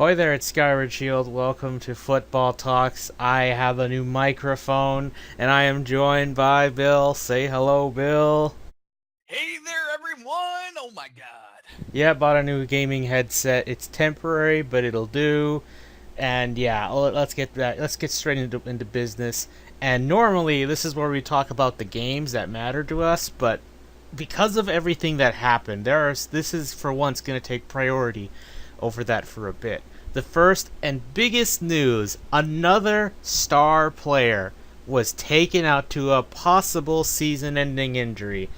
Hoi there, it's Skyward Shield. Welcome to Football Talks. I have a new microphone, and I am joined by Bill. Say hello, Bill. Hey there, everyone! Oh my god. Yeah, bought a new gaming headset. It's temporary, but it'll do. And yeah, let's get that. Let's get straight into business. And normally, this is where we talk about the games that matter to us, but because of everything that happened, this is for once going to take priority over that for a bit. The first and biggest news, another star player was taken out to a possible season-ending injury.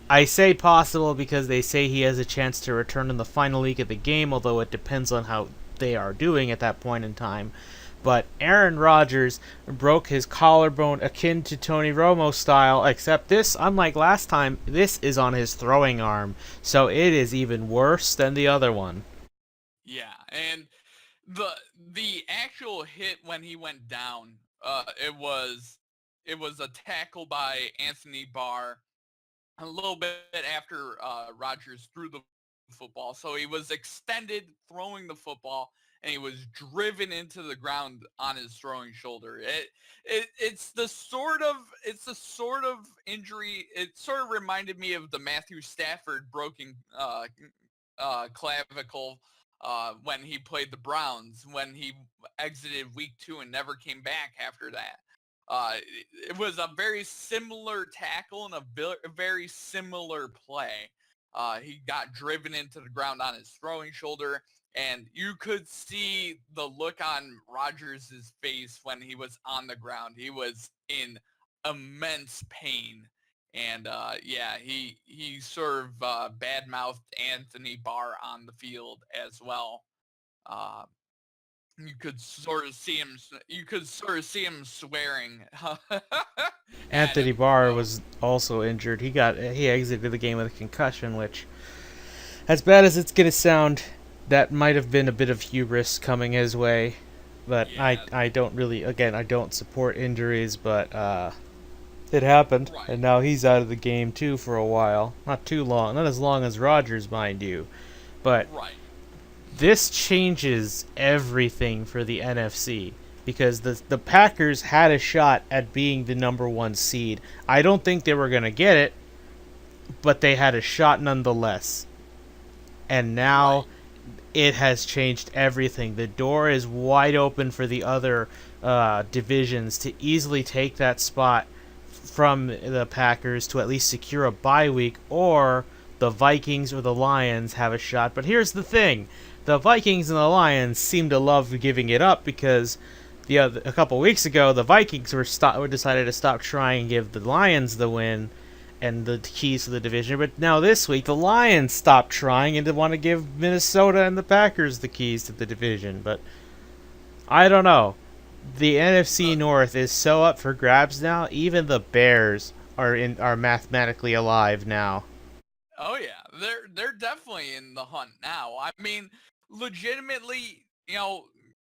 I say possible because they say he has a chance to return in the final week of the game, although it depends on how they are doing at that point in time. But Aaron Rodgers broke his collarbone akin to Tony Romo style, except this, unlike last time, this is on his throwing arm, so it is even worse than the other one. Yeah, and the actual hit when he went down, it was a tackle by Anthony Barr a little bit after Rodgers threw the football. So he was extended throwing the football, and he was driven into the ground on his throwing shoulder. It's the sort of injury. It sort of reminded me of the Matthew Stafford broken clavicle when he played the Browns, when he exited week 2 and never came back after that. It was a very similar tackle and a very similar play. He got driven into the ground on his throwing shoulder, and you could see the look on Rodgers' face when he was on the ground. He was in immense pain. And yeah, he sort of bad-mouthed Anthony Barr on the field as well. Uh, you could sort of see him. You could sort of see him swearing at Anthony him. Barr So was also injured. He exited the game with a concussion, which, as bad as it's gonna sound, that might have been a bit of hubris coming his way. But yeah, I don't really, again, I don't support injuries, but it happened, right, and now he's out of the game too for a while. Not too long, not as long as Rodgers, mind you. But right, this changes everything for the NFC because the Packers had a shot at being the number one seed. I don't think they were gonna get it, but they had a shot nonetheless. And now right. it has changed everything. The door is wide open for the other divisions to easily take that spot from the Packers to at least secure a bye week, or the Vikings or the Lions have a shot. But here's the thing: the Vikings and the Lions seem to love giving it up because a couple weeks ago the Vikings were decided to stop trying and give the Lions the win and the keys to the division. But now this week the Lions stopped trying and want to give Minnesota and the Packers the keys to the division. But I don't know. The NFC The North is so up for grabs now. Even the Bears are mathematically alive now. Oh yeah, they're definitely in the hunt now. I mean, legitimately,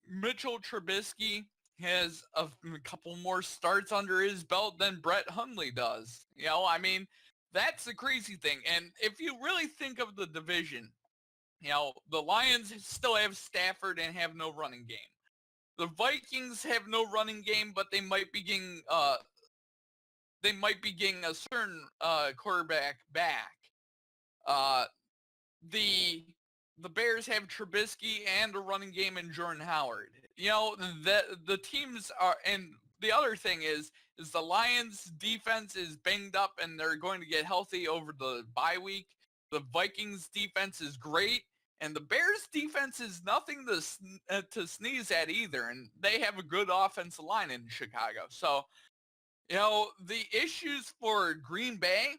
Mitchell Trubisky has a couple more starts under his belt than Brett Hundley does. I mean, that's the crazy thing. And if you really think of the division, the Lions still have Stafford and have no running game. The Vikings have no running game, but they might be getting a certain quarterback back. Uh, the the Bears have Trubisky and a running game in Jordan Howard. The teams are, and the other thing is the Lions defense is banged up and they're going to get healthy over the bye week. The Vikings defense is great, and the Bears defense is nothing to sneeze at either, and they have a good offensive line in Chicago. So the issues for Green Bay,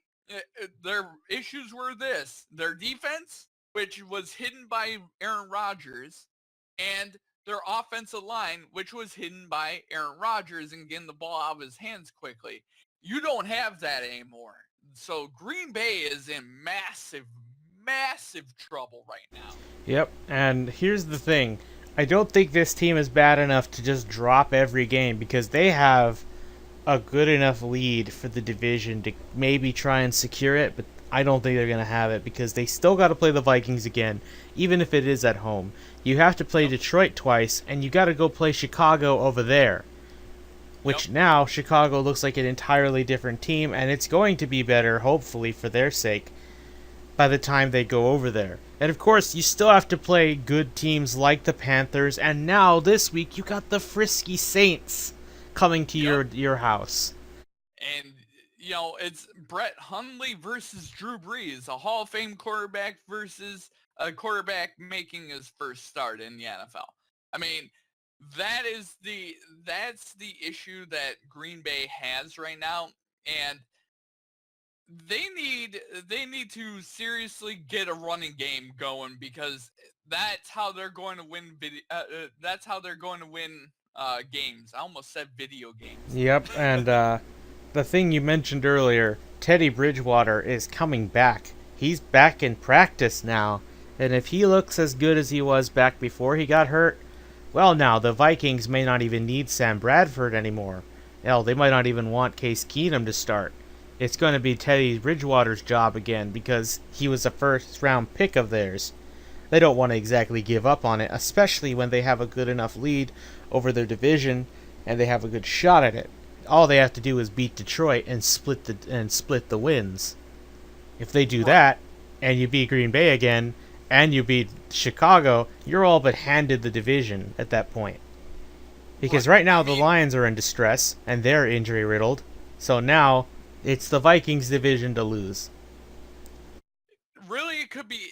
their issues were their defense, which was hidden by Aaron Rodgers, and their offensive line, which was hidden by Aaron Rodgers and getting the ball out of his hands quickly. You don't have that anymore. So Green Bay is in massive, massive trouble right now. Yep. And here's the thing: I don't think this team is bad enough to just drop every game because they have a good enough lead for the division to maybe try and secure it. But I don't think they're going to have it because they still got to play the Vikings again, even if it is at home. You have to play Yep. Detroit twice, and you got to go play Chicago over there, Yep. which now Chicago looks like an entirely different team, and it's going to be better, hopefully, for their sake, by the time they go over there. And of course, you still have to play good teams like the Panthers, and now this week you got the Frisky Saints coming to Yep. your house. And it's Brett Hundley versus Drew Brees, a Hall of Fame quarterback versus a quarterback making his first start in the NFL. I mean, that is that's the issue that Green Bay has right now, and they need to seriously get a running game going because that's how they're going to win that's how they're going to win games. I almost said video games. Yep, and the thing you mentioned earlier, Teddy Bridgewater is coming back. He's back in practice now, and if he looks as good as he was back before he got hurt, well, now the Vikings may not even need Sam Bradford anymore. Hell, they might not even want Case Keenum to start. It's going to be Teddy Bridgewater's job again because he was a first round pick of theirs. They don't want to exactly give up on it, especially when they have a good enough lead over their division and they have a good shot at it. All they have to do is beat Detroit and split the wins. If they do Right. that, and you beat Green Bay again, and you beat Chicago, you're all but handed the division at that point. Because Right. right now I the mean, Lions are in distress and they're injury riddled. So now it's the Vikings division to lose. really, it could be.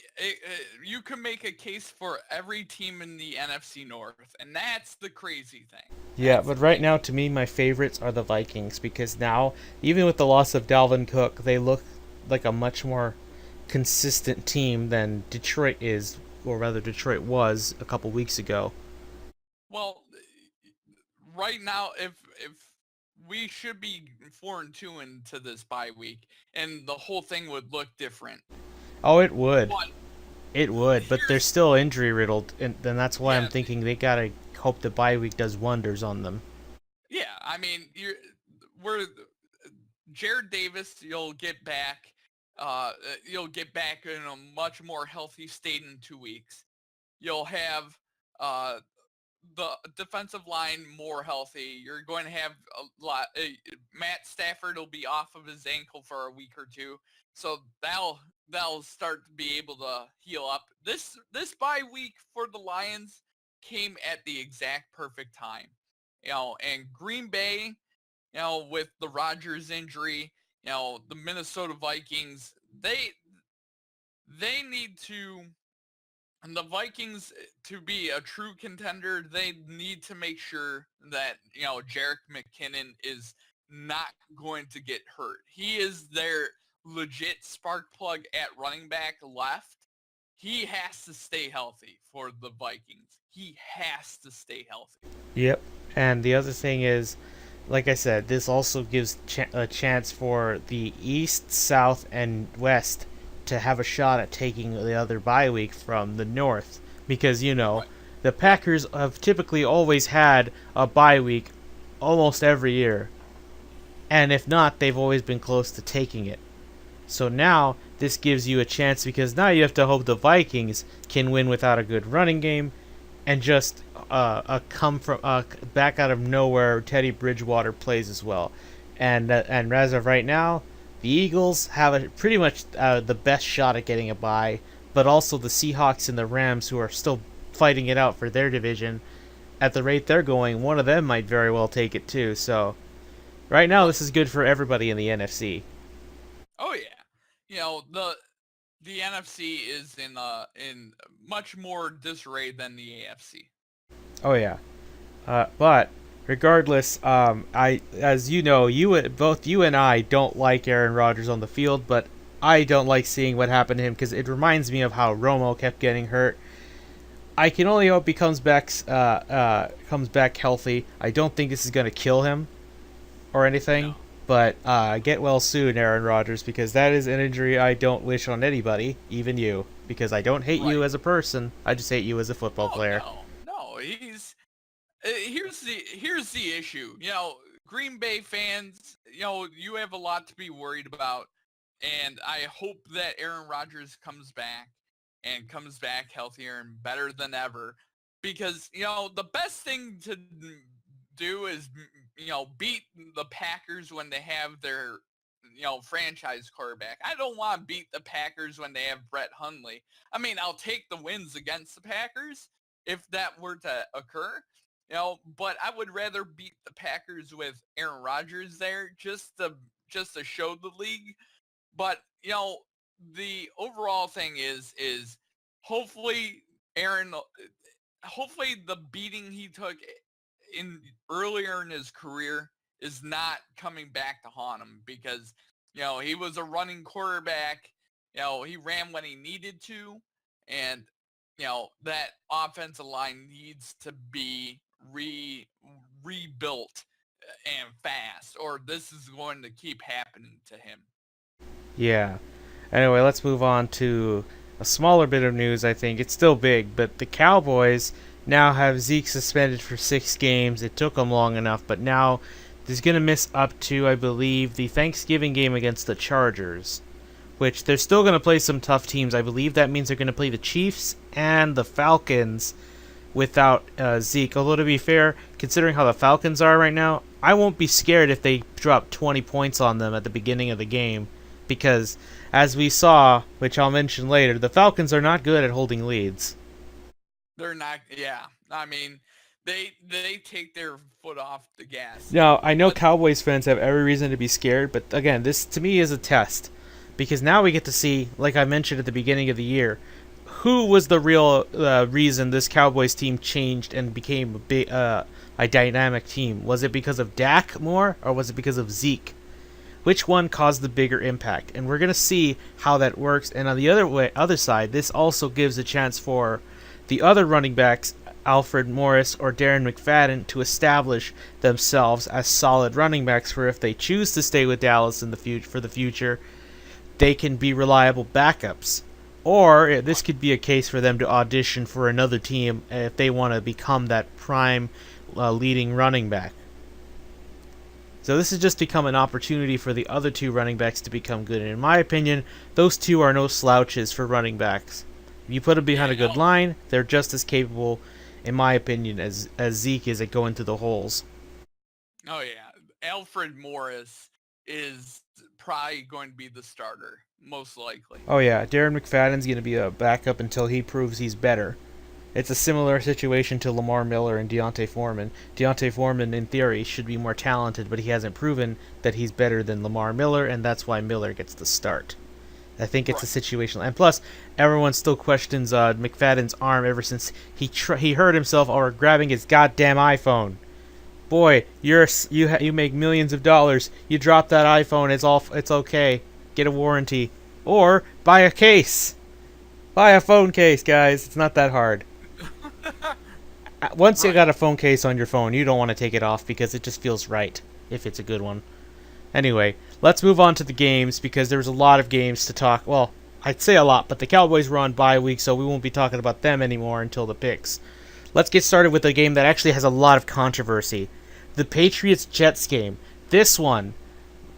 You can make a case for every team in the NFC North, and that's the crazy thing. Yeah, That's but the right now crazy. to me my favorites are the Vikings because now even with the loss of Dalvin Cook, they look like a much more consistent team than Detroit is, or rather Detroit was a couple weeks ago. Well, right now, if we should be 4-2 into this bye week, and the whole thing would look different. Oh, it would. But It would, but they're here's still injury riddled, and then that's why I'm yeah, thinking they gotta hope the bye week does wonders on them. yeah. I mean, we're Jared Davis. You'll get back. You'll get back in a much more healthy state in 2 weeks. You'll have uh, the defensive line more healthy. You're going to have a lot. Matt Stafford will be off of his ankle for a week or two, so that'll start to be able to heal up. This bye week for the Lions came at the exact perfect time. And Green Bay, with the Rodgers injury, the Minnesota Vikings, they need to and the Vikings, to be a true contender, they need to make sure that, Jerick McKinnon is not going to get hurt. He is their legit spark plug at running back left. He has to stay healthy for the Vikings. He has to stay healthy. Yep. And the other thing is, like I said, this also gives a chance for the East, South, and West to have a shot at taking the other bye week from the North. Because, Right. the Yep. Packers have typically always had a bye week almost every year. And if not, they've always been close to taking it. So now this gives you a chance because now you have to hope the Vikings can win without a good running game and just come from back out of nowhere. Teddy Bridgewater plays as well, and as of right now, the Eagles have pretty much the best shot at getting a bye, but also the Seahawks and the Rams, who are still fighting it out for their division. At the rate they're going, one of them might very well take it too. So right now, Right. this is good for everybody in the NFC. Oh yeah. The NFC is in much more disarray than the AFC. Oh yeah. But regardless, I as you know, both you and I don't like Aaron Rodgers on the field, but I don't like seeing what happened to him because it reminds me of how Romo kept getting hurt. I can only hope he comes back healthy. I don't think this is gonna kill him or anything, No. but get well soon, Aaron Rodgers, because that is an injury I don't wish on anybody, even you. Because I don't hate you Right. as a person, I just hate you as a football Oh player. no. No, here's the issue. Green Bay fans, you have a lot to be worried about. And I hope that Aaron Rodgers comes back and comes back healthier and better than ever. Because, the best thing to do is, beat the Packers when they have their, franchise quarterback. I don't want to beat the Packers when they have Brett Hundley. I mean, I'll take the wins against the Packers if that were to occur. But I would rather beat the Packers with Aaron Rodgers there just to show the league. But the overall thing is hopefully Aaron, hopefully the beating he took in earlier in his career is not coming back to haunt him, because he was a running quarterback. He ran when he needed to, and that offensive line needs to be rebuilt and fast, or this is going to keep happening to him. Yeah. Anyway, let's move on to a smaller bit of news. I think it's still big, but the Cowboys now have Zeke suspended for 6 games. It took them long enough, but now he's going to miss up to, I believe, the Thanksgiving game against the Chargers, which they're still going to play some tough teams. I believe that means they're going to play the Chiefs and the Falcons without Zeke. Although, to be fair, considering how the Falcons are right now, I won't be scared if they drop 20 points on them at the beginning of the game, because, as we saw, which I'll mention later, the Falcons are not good at holding leads. They're not. Yeah, I mean, they take their foot off the gas. Now, I know But Cowboys fans have every reason to be scared, but again, this to me is a test. Because now we get to see, like I mentioned at the beginning of the year, who was the real reason this Cowboys team changed and became a dynamic team. Was it because of Dak more, or was it because of Zeke? Which one caused the bigger impact? And we're gonna see how that works. And on the other side, this also gives a chance for the other running backs, Alfred Morris or Darren McFadden, to establish themselves as solid running backs. For if they choose to stay with Dallas in the for the future, they can be reliable backups. Or this could be a case for them to audition for another team if they want to become that prime leading running back. So this has just become an opportunity for the other two running backs to become good. And in my opinion, those two are no slouches for running backs. If you put them behind a yeah, good line, they're just as capable, in my opinion, as Zeke is at going through the holes. oh yeah, Alfred Morris is probably going to be the starter, most likely. Oh yeah, Darren McFadden's going to be a backup until he proves he's better. It's a similar situation to Lamar Miller and Deontay Foreman. Deontay Foreman, in theory, should be more talented, but he hasn't proven that he's better than Lamar Miller, and that's why Miller gets the start. I think it's a Right. situation, and plus, everyone still questions McFadden's arm ever since he hurt himself over grabbing his goddamn iPhone. Boy, you make millions of dollars. You drop that iPhone, it's okay. Get a warranty, or buy a case. Buy a phone case, guys. It's not that hard. Once you Right. got a phone case on your phone, you don't want to take it off because it just feels right if it's a good one. Anyway, let's move on to the games because there was a lot of games to talk. Well, I'd say a lot, but the Cowboys were on bye week, so we won't be talking about them anymore until the picks. Let's get started with a game that actually has a lot of controversy. The Patriots-Jets game. This one,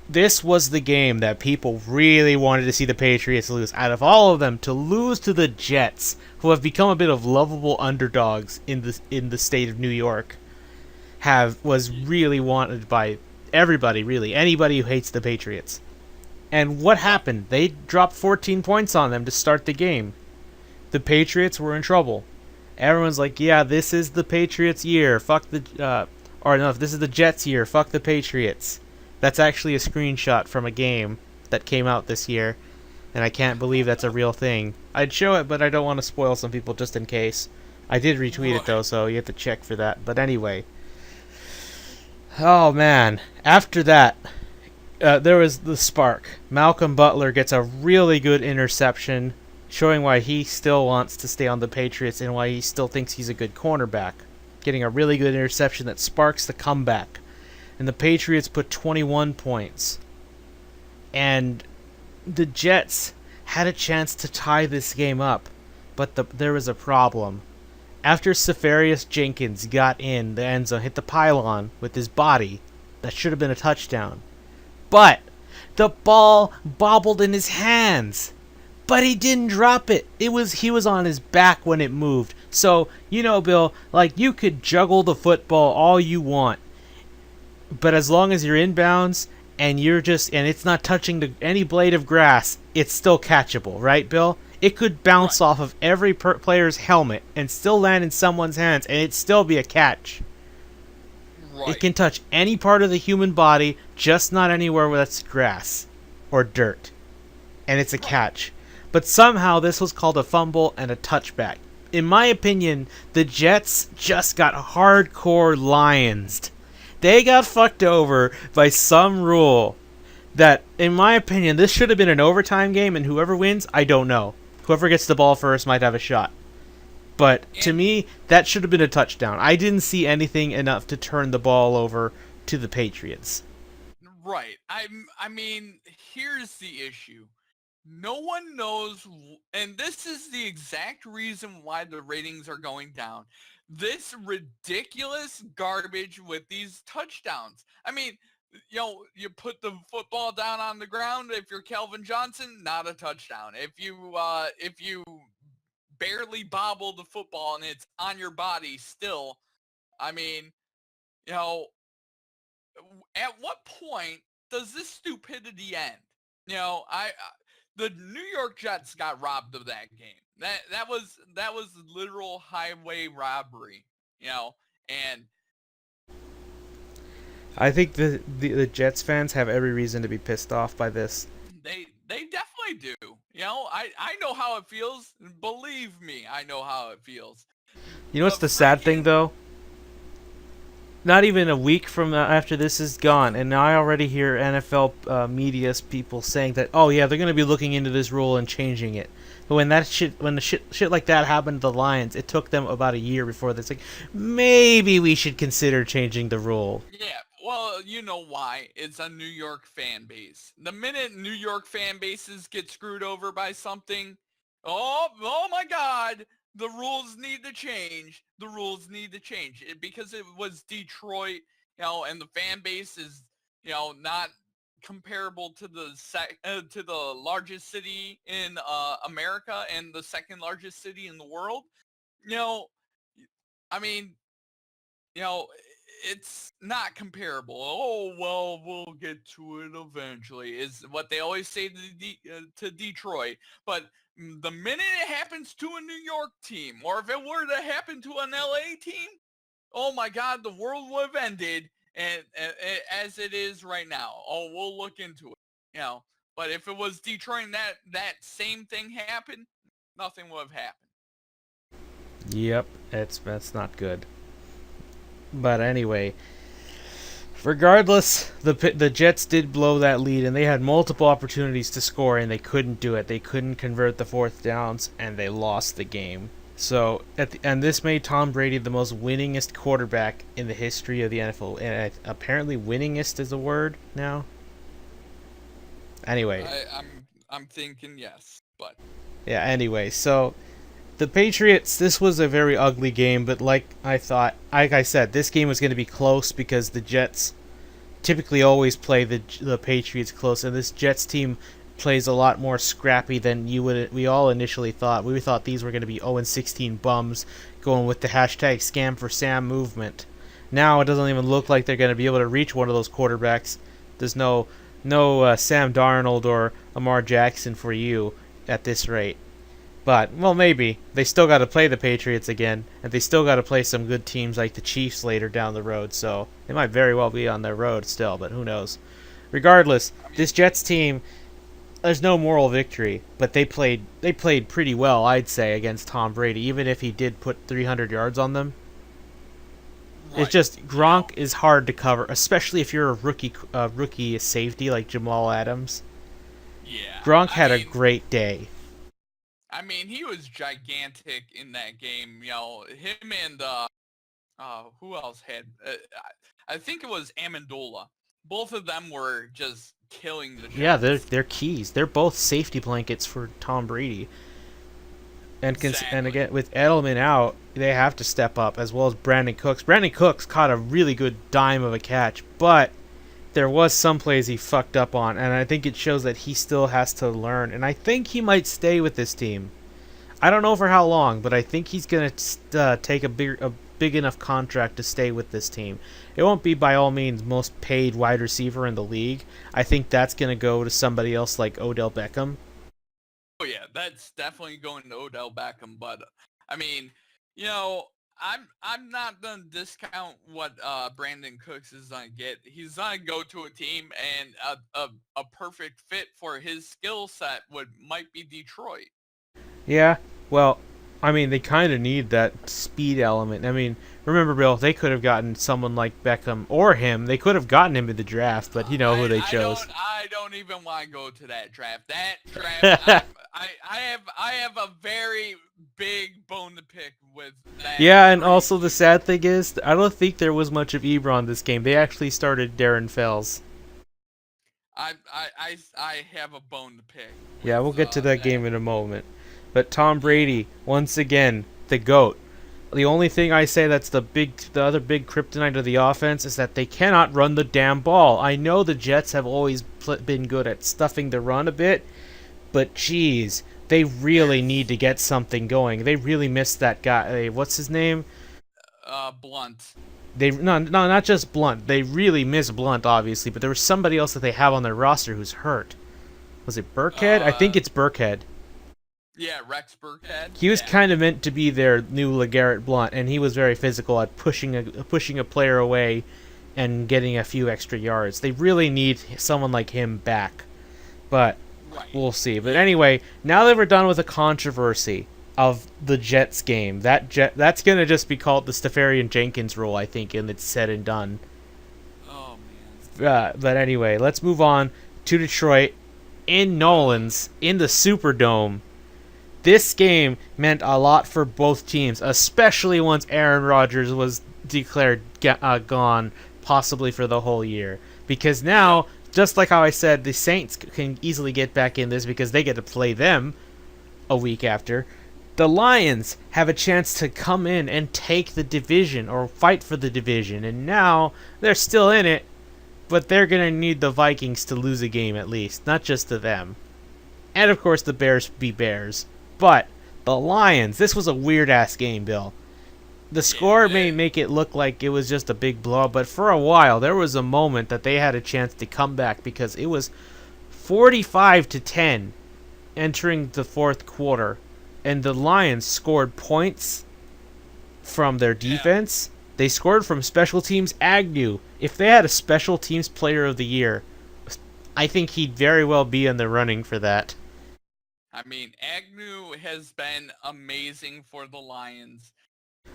this was the game that people really wanted to see the Patriots lose. Out of all of them, to lose to the Jets, who have become a bit of lovable underdogs in the state of New York, was really wanted by everybody, really. Anybody who hates the Patriots. And what Right. happened? They dropped 14 points on them to start the game. The Patriots were in trouble. Everyone's like, yeah, this is the Patriots' year. Fuck the... or no, this is the Jets' year. Fuck the Patriots. That's actually a screenshot from a game that came out this year, and I can't believe that's a real thing. I'd show it, but I don't want to spoil some people just in case. I did retweet it, though, Right. so you have to check for that. But anyway. Oh, man. After that, there was the spark. Malcolm Butler gets a really good interception, showing why he still wants to stay on the Patriots and why he still thinks he's a good cornerback. Getting a really good interception that sparks the comeback. And the Patriots put 21 points. And the Jets had a chance to tie this game up, but there was a problem. After Sefarius Jenkins got in the end zone, hit the pylon with his body, that should have been a touchdown. But The ball bobbled in his hands, but he didn't drop it. He was on his back when it moved. So, Bill, like you could juggle the football all you want, but as long as you're inbounds and it's not touching any blade of grass, it's still catchable, right, Bill? It could Right. bounce off of every player's helmet and still land in someone's hands, and it'd still be a catch. It Right. can touch any part of the human body, just not anywhere where that's grass or dirt, and it's a Right. catch. But somehow this was called a fumble and a touchback. In my opinion, the Jets just got hardcore lionsed. They got fucked over by some rule that, in my opinion, this should have been an overtime game, and whoever wins, I don't know. Whoever gets the ball first might have a shot. But to And me, that should have been a touchdown. I didn't see anything enough to turn the ball over to the Patriots. right. I mean, here's the issue. No one knows, and this is the exact reason why the ratings are going down. This ridiculous garbage with these touchdowns. I mean, you put the football down on the ground. If you're Calvin Johnson, not a touchdown. If you barely bobble the football and it's on your body still, I mean, you know, at what point does this stupidity end? The New York Jets got robbed of that game. That was literal highway robbery. You know, and I think the Jets fans have every reason to be pissed off by this. they definitely do. I know how it feels. Believe me, I know how it feels. You know what's The the sad thing, freaking though? Not even a week from after this is gone, and I already hear NFL media people saying that, oh yeah, they're going to be looking into this rule and changing it. But when the shit like that happened to the Lions, it took them about a year before this. Like, maybe we should consider changing the rule. Yeah, well, you know why. It's a New York fan base. The minute New York fan bases get screwed over by something, oh my God, the rules need to change. The rules need to change. Because it was Detroit, and the fan base is, not comparable to to the largest city in America and the second largest city in the world. You know, I mean, it's not comparable. Oh, well, we'll get to it eventually, is what they always say to Detroit. But the minute it happens to a New York team, or if it were to happen to an LA team, oh my God, the world would have ended, and as it is right now. Oh, we'll look into it. You know, but if it was Detroit and that same thing happened, nothing would have happened. Yep, that's not good. But anyway, regardless, the Jets did blow that lead, and they had multiple opportunities to score, and they couldn't do it. They couldn't convert the fourth downs, and they lost the game. So, and this made Tom Brady the most winningest quarterback in the history of the NFL. And apparently, winningest is a word now. Anyway, I'm thinking yes, but yeah. Anyway, so the Patriots. This was a very ugly game, but like I said, this game was going to be close because the Jets typically always play the Patriots close, and this Jets team plays a lot more scrappy than we all initially thought. We thought these were going to be 0-16 bums going with the hashtag scam for Sam movement. Now it doesn't even look like they're going to be able to reach one of those quarterbacks. There's no Sam Darnold or Lamar Jackson for you at this rate. But, well, maybe. They still got to play the Patriots again, and they still got to play some good teams like the Chiefs later down the road, so they might very well be on their road still, but who knows. Regardless, I mean, this Jets team, there's no moral victory, but they played pretty well, I'd say, against Tom Brady, even if he did put 300 yards on them. It's right. just Gronk is hard to cover, especially if you're a rookie safety like Jamal Adams. Yeah. Gronk had a great day. I mean, he was gigantic in that game. Him and who else had? I think it was Amendola. Both of them were just killing the Yeah, they're Jets. they're keys. They're both safety blankets for Tom Brady. And Exactly. again with Edelman out, they have to step up as well as Brandon Cooks. Brandon Cooks caught a really good dime of a catch, but there was some plays he fucked up on, and I think it shows that he still has to learn. And I think he might stay with this team. I don't know for how long, but I think he's gonna take a big enough contract to stay with this team. It won't be by all means most paid wide receiver in the league. I think that's gonna go to somebody else like Odell Beckham. Oh yeah, that's definitely going to Odell Beckham. But I mean, you know, I'm not gonna discount what Brandon Cooks is gonna get. He's gonna go to a team, and a perfect fit for his skill set might be Detroit. Yeah, well, I mean, they kind of need that speed element. I mean, remember, Bill, they could have gotten someone like Beckham or him. They could have gotten him in the draft, but you know who they chose. I don't even want to go to that draft. That draft, I have a very big bone to pick with that Yeah, and trade. also the sad thing is, I don't think there was much of Ebron this game. They actually started Darren Fells. I have a bone to pick Yeah, with we'll get to that that. game in a moment. But Tom Yeah. Brady, once again, the GOAT. The only thing I say that's the other big kryptonite of the offense is that they cannot run the damn ball. I know the Jets have always been good at stuffing the run a bit, but geez, they really need There's to get something going. They really missed that guy. What's his name? Blunt. They no, not just Blunt. They really miss Blunt, obviously, but there was somebody else that they have on their roster who's hurt. Was it Burkhead? I think Uh, it's Burkhead. yeah, Rex Burkhead. He was Yeah. kind of meant to be their new LeGarrette Blunt, and he was very physical at pushing a player away and getting a few extra yards. They really need someone like him back, but Right. we'll see. But Yeah. anyway, now that we're done with the controversy of the Jets game, that's gonna just be called the Stefarian Jenkins rule, I think, and it's said and done. Oh man. But anyway, let's move on to Detroit in Oh. Nolans in the Superdome. This game meant a lot for both teams, especially once Aaron Rodgers was declared gone, possibly for the whole year. Because Yep. now, just like how I said, the Saints can easily get back in this because they get to play them a week after. The Lions have a chance to come in and take the division or fight for the division, and now they're still in it, but they're going to need the Vikings to lose a game at least, not just to them. And of course, the Bears be Bears. But the Lions, this was a weird ass game, Bill. The Yeah. score may make it look like it was just a big blow, but for a while there was a moment that they had a chance to come back because it was 45 to 10 entering the fourth quarter, and the Lions scored points from their Yeah. defense. They scored from special teams. Agnew, if they had a special teams player of the year, I think he'd very well be in the running for that. I mean, Agnew has been amazing for the Lions.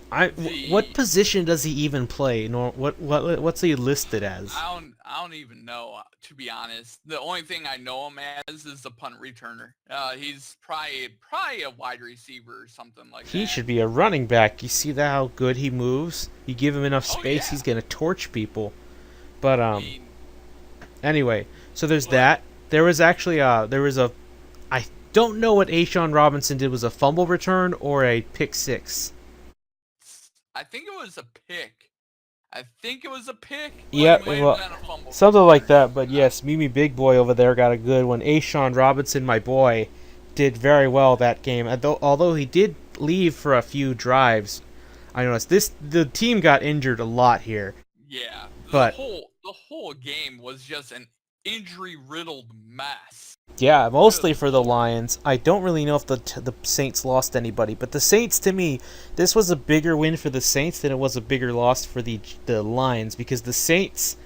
What The position does he even play? Nor what's he listed as? I don't even know, to be honest. The only thing I know him as is the punt returner. He's probably a wide receiver or something like He that. should be a running back. You see that how good he moves? You give him enough Oh space, yeah. he's gonna torch people. But I mean, anyway, so there's but that. There was a I don't know what Ashawn Robinson did, was a fumble return or a pick six. I think it was a pick. I think it was a pick, but Yeah, it might have well, been a fumble something like return. that. But yes, Mimi Big Boy over there got a good one. Ashawn Robinson, my boy, did very well that game. Although he did leave for a few drives, I noticed the team got injured a lot here. Yeah, But the whole game was just an injury riddled mess. yeah, Good mostly for the lord. Lions. I don't really know if the Saints lost anybody, but the Saints, to me, this was a bigger win for the Saints than it was a bigger loss for the Lions, because the Saints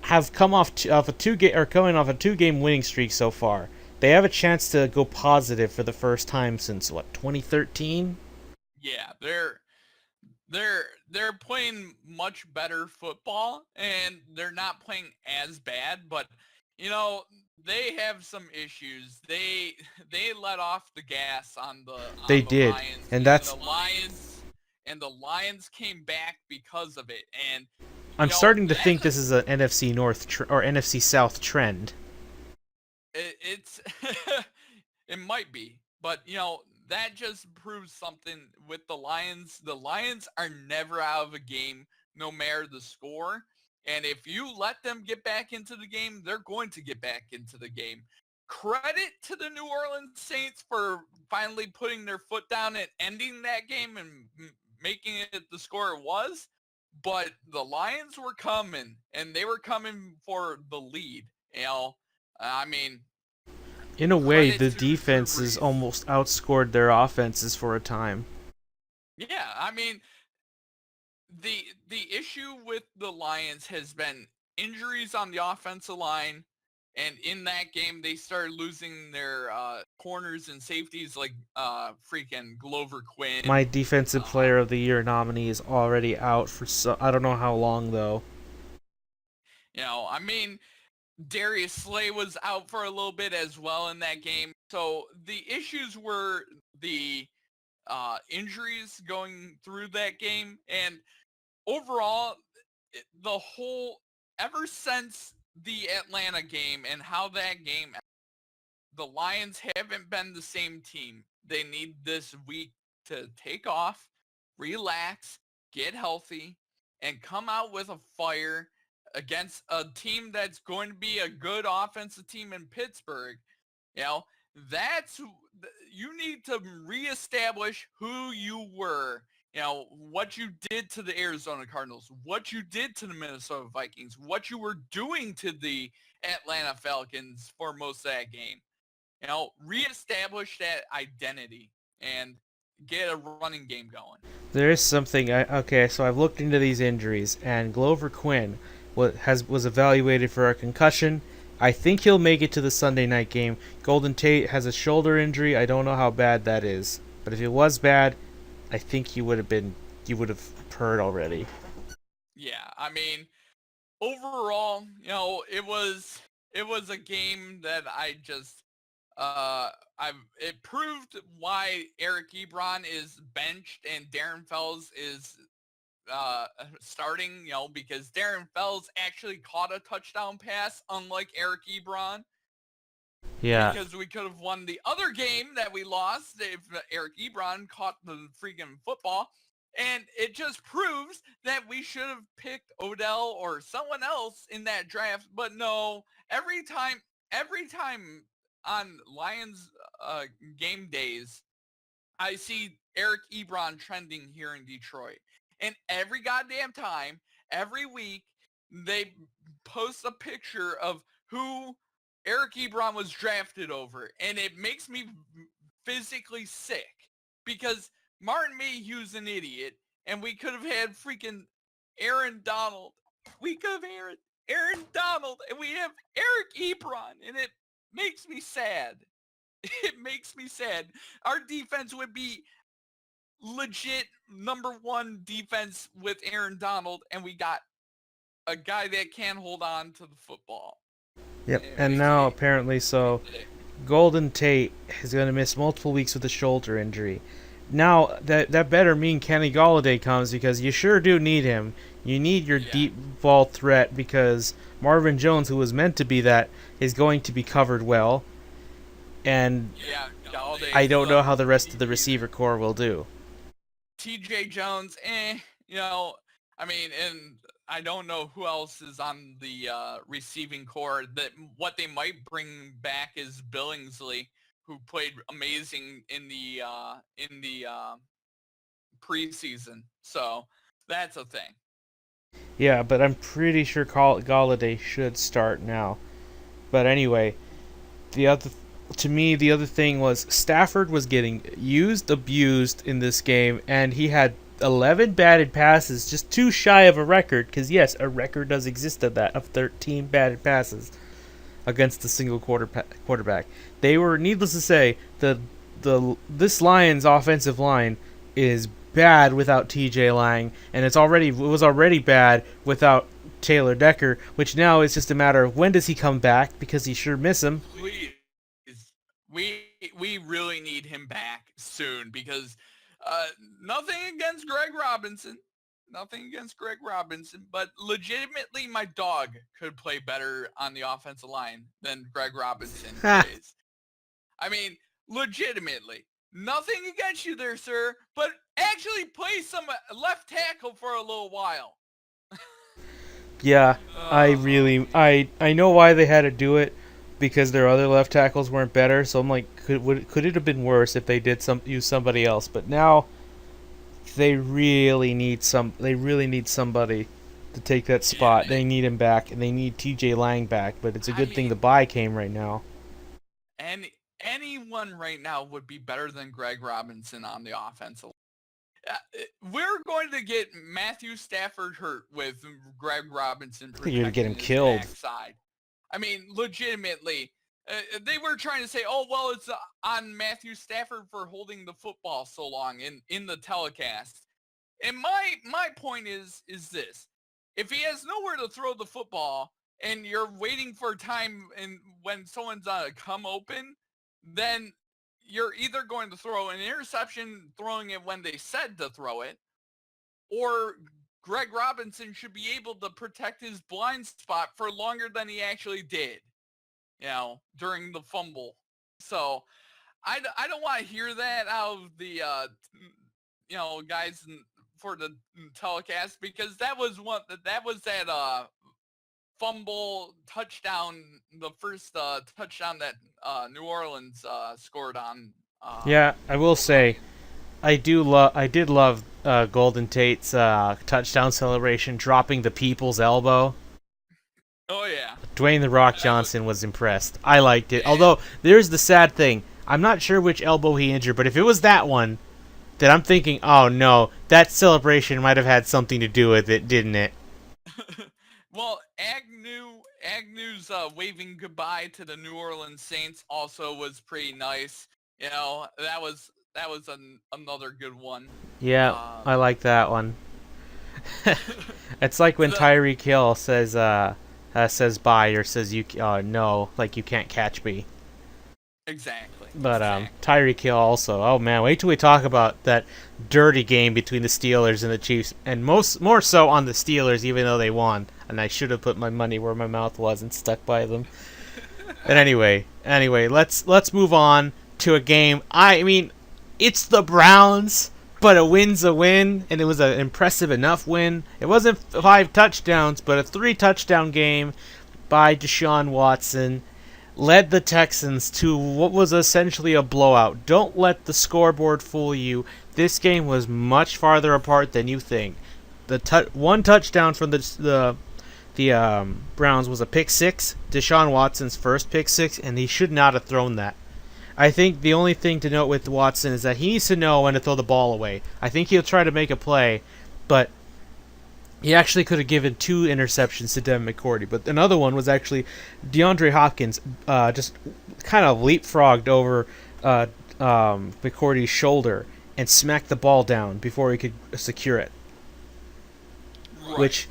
have come off a coming off a 2 game winning streak so far. They have a chance to go positive for the first time since what, 2013? Yeah, they're playing much better football, and they're not playing as bad, but you know, they have some issues. They let off the gas They on the did, Lions, and and that's the Lions came back because of it. And you I'm know, starting to think this is an NFC North or NFC South trend. it's it might be, but you know, that just proves something with the Lions. The Lions are never out of a game, no matter the score. And if you let them get back into the game, they're going to get back into the game. Credit to the New Orleans Saints for finally putting their foot down and ending that game and making it the score it was. But the Lions were coming, and they were coming for the lead. I mean, In a way, credit the to Drew defenses Brees. almost outscored their offenses for a time. Yeah, I mean, the issue with the Lions has been injuries on the offensive line, and in that game they started losing their corners and safeties like freaking Glover My Quinn. defensive Uh, player of the year nominee is already out for I don't know how long though. I mean, Darius Slay was out for a little bit as well in that game. So the issues were the injuries going through that game, and overall, the whole ever since the Atlanta game and how that game, the Lions haven't been the same team. They need this week to take off, relax, get healthy, and come out with a fire against a team that's going to be a good offensive team in Pittsburgh. You know, that's you need to reestablish who you were. What you did to the Arizona Cardinals, what you did to the Minnesota Vikings, what you were doing to the Atlanta Falcons for most of that game. Reestablish that identity and get a running game going. There is something. Okay, so I've looked into these injuries, and Glover Quinn was evaluated for a concussion. I think he'll make it to the Sunday night game. Golden Tate has a shoulder injury. I don't know how bad that is, but if it was bad, I think he would have heard already. Yeah, I mean, overall, it was a game that I just it proved why Eric Ebron is benched and Darren Fells is starting, because Darren Fells actually caught a touchdown pass, unlike Eric Ebron, Yeah, because we could have won the other game that we lost if Eric Ebron caught the freaking football. And it just proves that we should have picked Odell or someone else in that draft. But no, every time on Lions game days, I see Eric Ebron trending here in Detroit. And every goddamn time, every week, they post a picture of who Eric Ebron was drafted over. And it makes me physically sick because Martin Mayhew's an idiot. And we could have had freaking Aaron Donald. We could have Aaron Donald. And we have Eric Ebron. And it makes me sad. It makes me sad. Our defense would be legit number one defense with Aaron Donald, and we got a guy that can hold on to the football. yep. It And makes now me apparently, so Golden Tate is going to miss multiple weeks with a shoulder injury. Now that better mean Kenny Galladay comes because you sure do need him. You need your yeah, deep ball threat because Marvin Jones, who was meant to be that, is going to be covered well. And yeah. Galladay I is don't the know how the rest of the key here. receiver core will do. TJ Jones, I mean, and I don't know who else is on the receiving core. That what they might bring back is Billingsley, who played amazing in the preseason. So that's a thing. Yeah, but I'm pretty sure Galladay should start now. But anyway, the other to me the other thing was Stafford was getting used, abused in this game, and he had 11 batted passes, just too shy of a record. Because yes, a record does exist of that of 13 batted passes against a single quarterback. They were, needless to say, the this Lions offensive line is bad without T.J. Lang, and it was already bad without Taylor Decker, which now is just a matter of when does he come back because he sure miss him. Please, we really need him back soon because uh, nothing against Greg Robinson, nothing against Greg Robinson, but legitimately my dog could play better on the offensive line than Greg Robinson Ha! plays. I mean, legitimately. Nothing against you there, sir, but actually play some left tackle for a little while. Yeah, Oh, I know why they had to do it because their other left tackles weren't better. So I'm like, could it have been worse if they did use somebody else? But now they really need somebody to take that yeah. spot. They need him back, and they need T.J. Lang back. But it's a I good thing the mean, bye came right now. anyone right now would be better than Greg Robinson on the offensive. We're going to get Matthew Stafford hurt with Greg Robinson You're gonna get him protecting his killed. backside. I mean, legitimately, they were trying to say, "Oh, well, it's on Matthew Stafford for holding the football so long in the telecast." And my point is this: if he has nowhere to throw the football, and you're waiting for time, and when someone's come open, then you're either going to throw an interception, throwing it when they said to throw it, or Greg Robinson should be able to protect his blind spot for longer than he actually did, during the fumble. So I don't want to hear that out of the guys for the telecast, because that was that fumble touchdown, the first touchdown that New Orleans scored on Yeah, I will over on say the. I did love Golden Tate's touchdown celebration, dropping the people's elbow. Oh yeah, Dwayne the Rock that was Johnson was impressed. I liked it. and Although there's the sad thing, I'm not sure which elbow he injured, but if it was that one, then I'm thinking, oh no, that celebration might have had something to do with it, didn't it? well, Agnew's waving goodbye to the New Orleans Saints also was pretty nice. Another good one. Yeah, Uh, I like that one. It's like when the Tyreek Hill says bye or says you no, like you can't catch me. exactly, But exactly. Tyreek Hill also. Oh man, wait till we talk about that dirty game between the Steelers and the Chiefs, and more so on the Steelers, even though they won. And I should have put my money where my mouth was and stuck by them. But anyway, let's move on to a game. I mean, it's the Browns, but a win's a win, and it was an impressive enough win. It wasn't 5 touchdowns, but a 3 touchdown game by Deshaun Watson led the Texans to what was essentially a blowout. Don't let the scoreboard fool you. This game was much farther apart than you think. One touchdown from the Browns was a pick six, Deshaun Watson's first pick six, and he should not have thrown that. I think the only thing to note with Watson is that he needs to know when to throw the ball away. I think he'll try to make a play, but he actually could have given 2 interceptions to Devin McCourty. But another one was actually DeAndre Hopkins just kind of leapfrogged over McCourty's shoulder and smacked the ball down before he could secure it, Right. which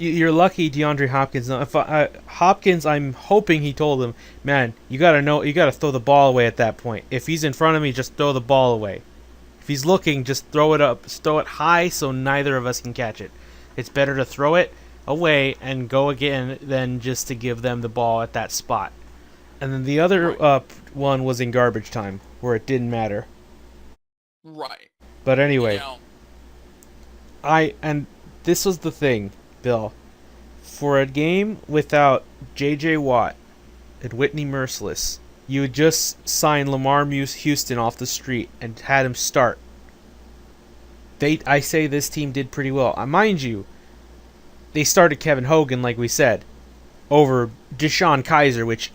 you're lucky DeAndre Hopkins. If Hopkins, I'm hoping he told him, man, you gotta throw the ball away at that point. If he's in front of me, just throw the ball away. If he's looking, just throw it up, throw it high so neither of us can catch it. It's better to throw it away and go again than just to give them the ball at that spot. And then the other Right. one was in garbage time where it didn't matter. Right. But You anyway, know, and this was the thing, Bill. For a game without J.J. Watt and Whitney Merciless, you would just sign Lamar Houston off the street and had him start. I say this team did pretty well. Mind you, they started Kevin Hogan, like we said, over Deshaun Kaiser, which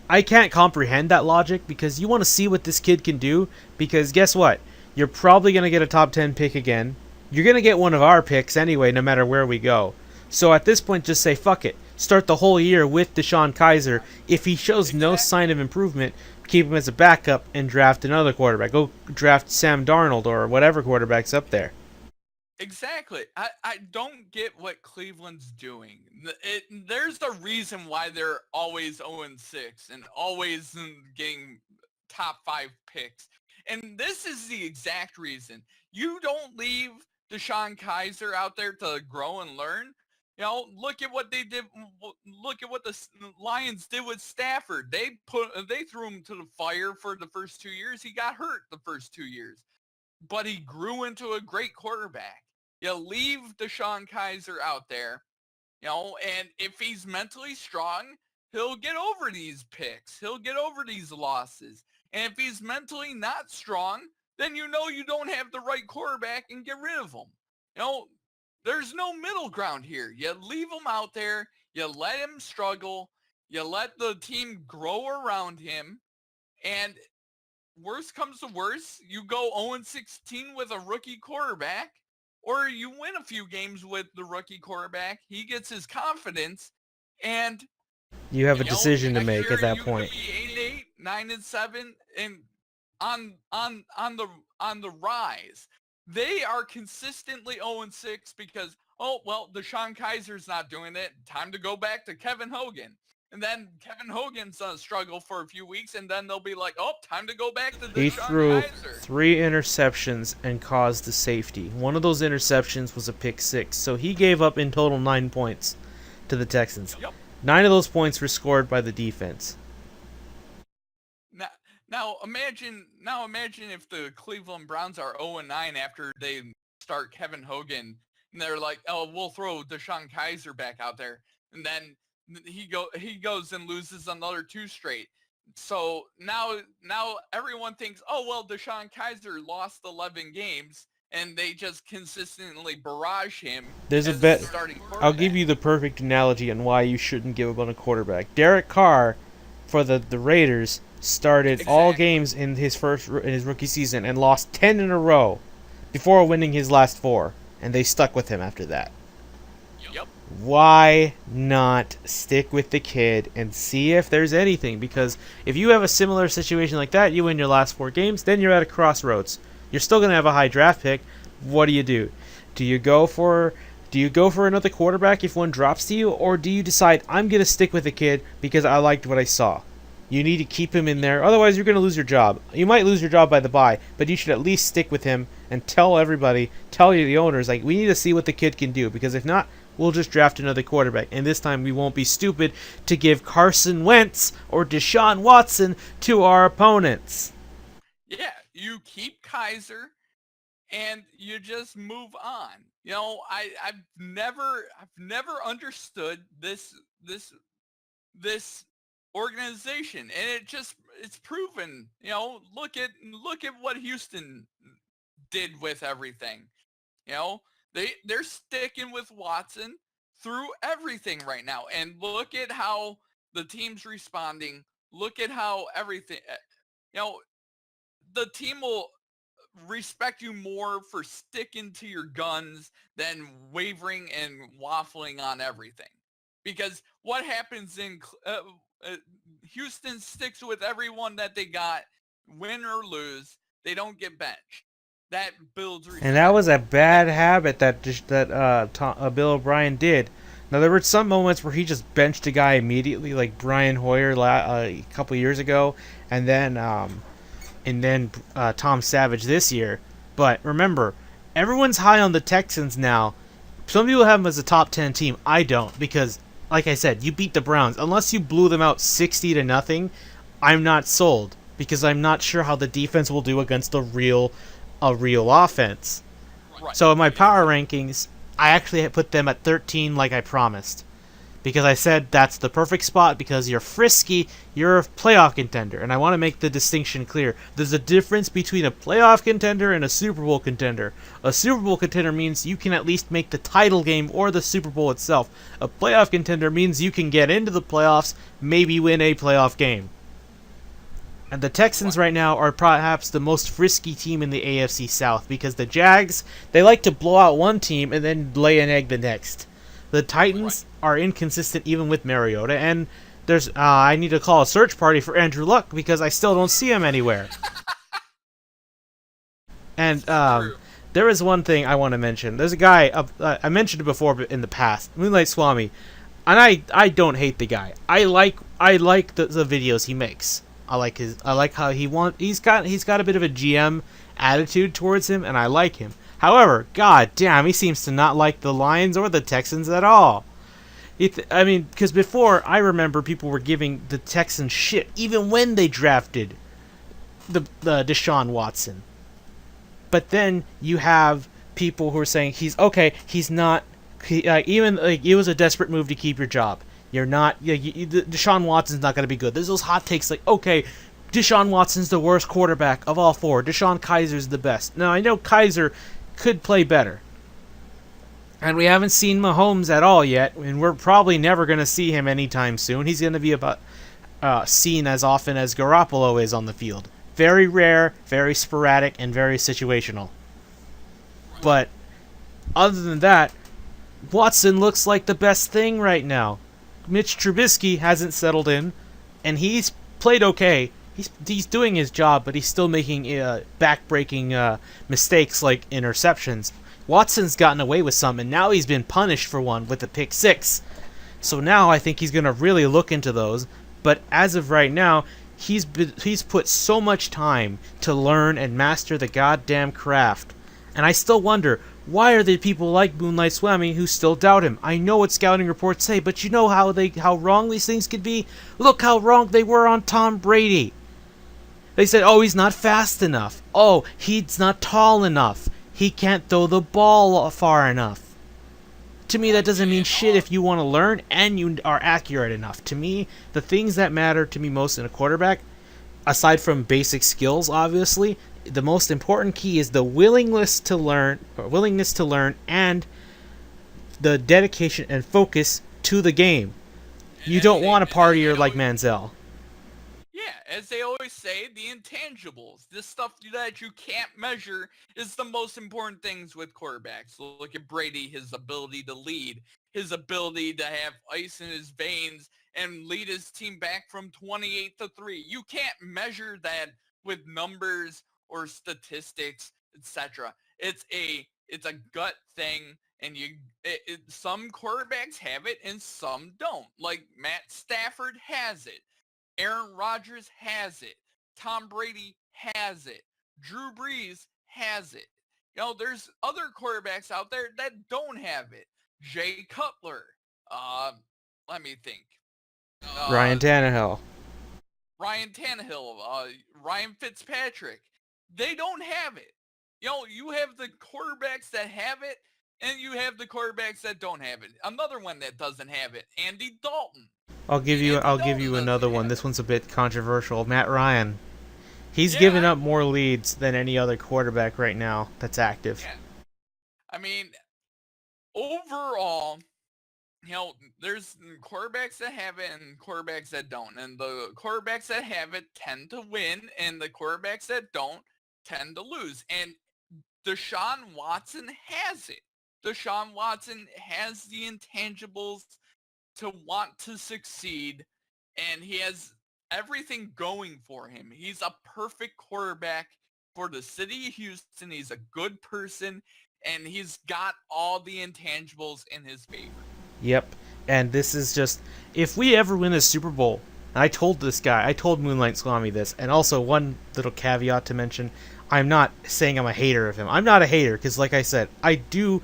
I can't comprehend that logic because you want to see what this kid can do. Because guess what? You're probably going to get a top 10 pick again. You're going to get one of our picks anyway, no matter where we go. So at this point, just say fuck it. Start the whole year with Deshaun Kaiser. If he shows no exact sign of improvement, keep him as a backup and draft another quarterback. Go draft Sam Darnold or whatever quarterback's up there. exactly. I don't get what Cleveland's doing. There's a reason why they're always 0-6 and always getting top 5 picks. And this is the exact reason. You don't leave Deshaun Kaiser out there to grow and learn. Look at what they did. Look at what the Lions did with Stafford. They threw him to the fire for the first 2 years. He got hurt the first 2 years, but he grew into a great quarterback. You leave Deshaun Kaiser out there. And if he's mentally strong, he'll get over these picks. He'll get over these losses. And if he's mentally not strong, then you don't have the right quarterback and get rid of him. You know, there's no middle ground here. You leave him out there, you let him struggle, you let the team grow around him, and worst comes to worst, you go 0-16 with a rookie quarterback, or you win a few games with the rookie quarterback. He gets his confidence, and You have a decision to next make at year that you could point. be 8-8, 9-7, and on the rise. They are consistently 0-6 because Deshaun Kaiser's not doing it. Time to go back to Kevin Hogan. And then Kevin Hogan's struggle for a few weeks, and then they'll be like, oh, time to go back to He Deshaun threw Kaiser. 3 interceptions and caused the safety. One of those interceptions was a pick six, so he gave up in total 9 points to the Texans. Yep. 9 of those points were scored by the defense. Now imagine if the Cleveland Browns are 0-9 after they start Kevin Hogan, and they're like, oh, we'll throw Deshaun Kaiser back out there, and then he goes and loses another 2 straight. So now everyone thinks, oh well, Deshaun Kaiser lost 11 games, and they just consistently barrage him There's a as the bet. starting quarterback. I'll give you the perfect analogy on why you shouldn't give up on a quarterback. Derek Carr, for the Raiders, started all games in his rookie season and lost 10 in a row before winning his last 4, and they stuck with him after that. Yep. Why not stick with the kid and see if there's anything? Because if you have a similar situation like that, you win your last 4 games, then you're at a crossroads. You're still going to have a high draft pick. What do? Do you go for another quarterback if one drops to you, or do you decide I'm going to stick with the kid because I liked what I saw? You need to keep him in there, otherwise you're going to lose your job. You might lose your job by the bye, but you should at least stick with him and tell the owners, like, we need to see what the kid can do, because if not, we'll just draft another quarterback, and this time we won't be stupid to give Carson Wentz or Deshaun Watson to our opponents. Yeah, you keep Kaiser, and you just move on. I've never understood this organization, and it's proven. Look at what Houston did with everything. They're sticking with Watson through everything right now, and look at how the team's responding. Look at how everything. The team will respect you more for sticking to your guns than wavering and waffling on everything. Because what happens in Houston sticks with everyone that they got, win or lose, they don't get benched. That builds respect. And that was a bad habit that Bill O'Brien did. Now, there were some moments where he just benched a guy immediately, like Brian Hoyer a couple years ago, and then Tom Savage this year. But remember, everyone's high on the Texans now. Some people have them as a top 10 team. I don't, because, like I said, you beat the Browns. Unless you blew them out 60-0, I'm not sold, because I'm not sure how the defense will do against a real offense. Right. So in my power rankings, I actually put them at 13 like I promised. Because I said that's the perfect spot, because you're frisky, you're a playoff contender. And I want to make the distinction clear. There's a difference between a playoff contender and a Super Bowl contender. A Super Bowl contender means you can at least make the title game or the Super Bowl itself. A playoff contender means you can get into the playoffs, maybe win a playoff game. And the Texans right now are perhaps the most frisky team in the AFC South, because the Jags, they like to blow out one team and then lay an egg the next. The Titans are inconsistent even with Mariota, and there's I need to call a search party for Andrew Luck because I still don't see him anywhere. And there is one thing I want to mention. There's a guy, I mentioned it before in the past, Moonlight Swami, and I don't hate the guy. I like the videos he makes. I like how he's got a bit of a GM attitude towards him, and I like him. However, god damn, he seems to not like the Lions or the Texans at all. Because before, I remember people were giving the Texans shit, even when they drafted the Deshaun Watson. But then you have people who are saying he's not Even like it was a desperate move to keep your job. You're not. Deshaun Watson's not going to be good. There's those hot takes like, okay, Deshaun Watson's the worst quarterback of all four. Deshaun Kaiser's the best. Now I know Kaiser could play better, and we haven't seen Mahomes at all yet, and we're probably never going to see him anytime soon. He's going to be about seen as often as Garoppolo is on the field. Very rare, very sporadic, and very situational. Right. But other than that, Watson looks like the best thing right now. Mitch Trubisky hasn't settled in, and he's played okay. He's doing his job, but he's still making back-breaking mistakes like interceptions. Watson's gotten away with some, and now he's been punished for one with the pick six. So now I think he's going to really look into those. But as of right now, he's put so much time to learn and master the goddamn craft. And I still wonder, why are there people like Moonlight Swami who still doubt him? I know what scouting reports say, but you know how wrong these things could be? Look how wrong they were on Tom Brady. They said, oh, he's not fast enough. Oh, he's not tall enough. He can't throw the ball far enough. To me, that Right. doesn't mean And shit if you want to learn and you are accurate enough. To me, the things that matter to me most in a quarterback, aside from basic skills, obviously, the most important key is the willingness to learn, and the dedication and focus to the game. You don't want a as they partier like always, Manziel. yeah, as they always say, the intangibles, this stuff that you can't measure, is the most important things with quarterbacks. Look at Brady, his ability to lead, his ability to have ice in his veins and lead his team back from 28-3. You can't measure that with numbers or statistics, etc. It's a gut thing, and some quarterbacks have it and some don't. Like Matt Stafford has it. Aaron Rodgers has it. Tom Brady has it. Drew Brees has it. There's other quarterbacks out there that don't have it. Jay Cutler. Uh, Let me think. Ryan Uh, Tannehill. Ryan Tannehill. Ryan Fitzpatrick. They don't have it. You have the quarterbacks that have it, and you have the quarterbacks that don't have it. Another one that doesn't have it, Andy Dalton. Andy I'll give Dalton you doesn't another one. have This it. one's a bit controversial. Matt Ryan. He's Yeah, given up more leads than any other quarterback right now that's active. yeah. I mean, overall, there's quarterbacks that have it and quarterbacks that don't. And the quarterbacks that have it tend to win, and the quarterbacks that don't tend to lose. And Deshaun Watson has it. Deshaun Watson has the intangibles to want to succeed, and he has everything going for him. He's a perfect quarterback for the city of Houston. He's a good person, and he's got all the intangibles in his favor. Yep. And this is just, if we ever win a Super Bowl, and I told Moonlight Swami this, and also one little caveat to mention, I'm not saying I'm a hater of him. I'm not a hater, because like I said, I do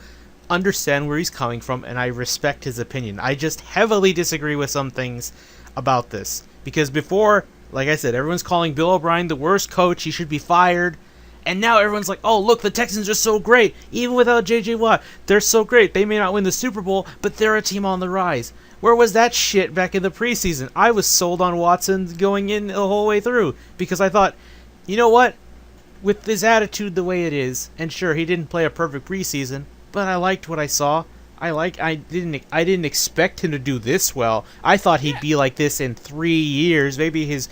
understand where he's coming from, and I respect his opinion. I just heavily disagree with some things about this. Because before, like I said, everyone's calling Bill O'Brien the worst coach, he should be fired. And now everyone's like, oh, look, the Texans are so great. Even without J.J. Watt, they're so great. They may not win the Super Bowl, but they're a team on the rise. Where was that shit back in the preseason? I was sold on Watson going in the whole way through because I thought, you know what? With his attitude the way it is, and sure, he didn't play a perfect preseason, but I liked what I saw. I didn't expect him to do this well. I thought he'd Yeah, be like this in 3 years, maybe his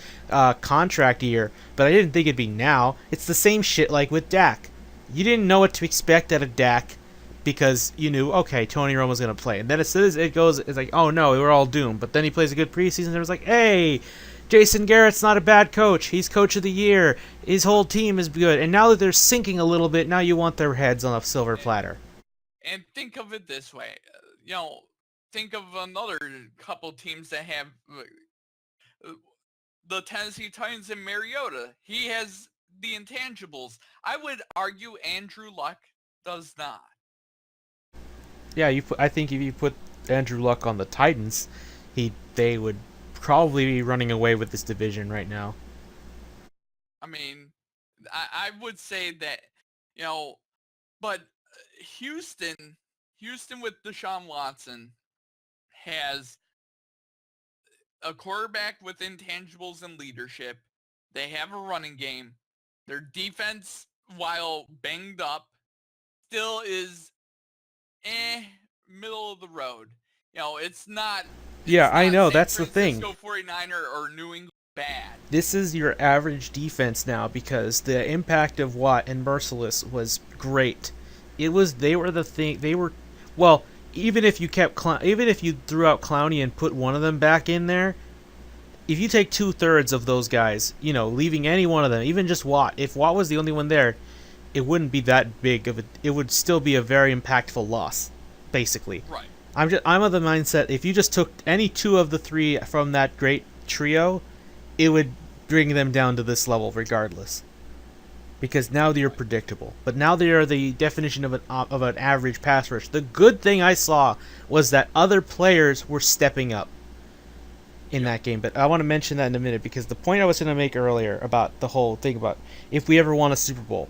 contract year, but I didn't think it'd be now. It's the same shit like with Dak. You didn't know what to expect out of Dak because you knew, okay, Tony Romo's gonna play, and then as soon as it goes, it's like, oh no, we're all doomed. But then he plays a good preseason, and it was like, hey, Jason Garrett's not a bad coach. He's coach of the year. His whole team is good. And now that they're sinking a little bit, now you want their heads on a silver platter. and think of it this way. Think of another couple teams that have uh, the Tennessee Titans and Mariota. He has the intangibles. I would argue Andrew Luck does not. Yeah, I think if you put Andrew Luck on the Titans, they would probably be running away with this division right now. I mean, I would say that, you know, but Houston, Houston with Deshaun Watson has a quarterback with intangibles and leadership. They have a running game. Their defense, while banged up, still is middle of the road. It's not Yeah, I know. San That's the thing. Francisco 49er or New England bad. This is your average defense now because the impact of Watt and Merciless was great. It was they were the thing they were well, even if you even if you threw out Clowney and put one of them back in there, if you take 2/3 of those guys, leaving any one of them, even just Watt, if Watt was the only one there, it wouldn't be that big of a. It would still be a very impactful loss, basically. Right. I'm of the mindset if you just took any two of the three from that great trio, it would bring them down to this level regardless. Because now they're predictable, but now they are the definition of an average pass rush. The good thing I saw was that other players were stepping up in that game. But I want to mention that in a minute because the point I was going to make earlier about the whole thing about if we ever won a Super Bowl,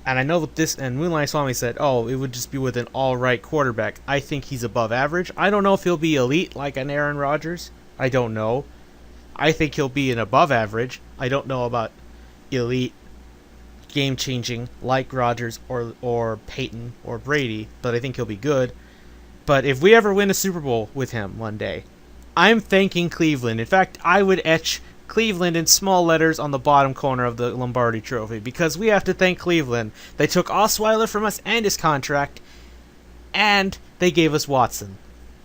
and I know that this, and Moonlight Swami said, oh, it would just be with an all-right quarterback. I think he's above average. I don't know if he'll be elite like an Aaron Rodgers. I don't know. I think he'll be an above average. I don't know about elite, game-changing like Rodgers or Peyton or Brady, but I think he'll be good. But if we ever win a Super Bowl with him one day, I'm thanking Cleveland. In fact, I would etch Cleveland in small letters on the bottom corner of the Lombardi Trophy because we have to thank Cleveland. They took Osweiler from us and his contract, and they gave us Watson.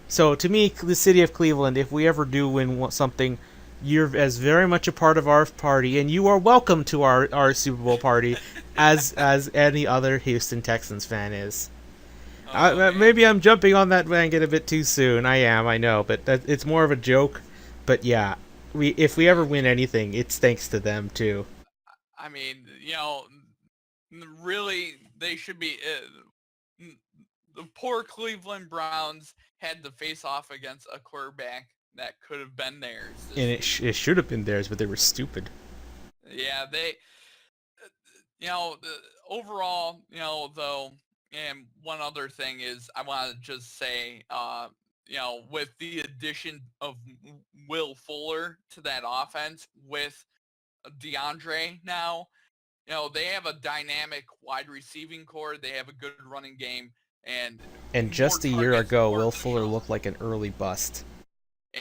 So to me, the city of Cleveland, if we ever do win something, you're as very much a part of our party, and you are welcome to our Super Bowl party as any other Houston Texans fan is. Maybe I'm jumping on that wagon a bit too soon. I know, but it's more of a joke. But yeah, if we ever win anything, it's thanks to them too. I mean, really, they should be. The poor Cleveland Browns had to face off against a quarterback that could have been theirs. And it should have been theirs, but they were stupid. Yeah, they. Overall, though, and one other thing is I want to just say, with the addition of Will Fuller to that offense with DeAndre now, they have a dynamic wide receiving core. They have a good running game. And just a year ago, Will Fuller looked like an early bust.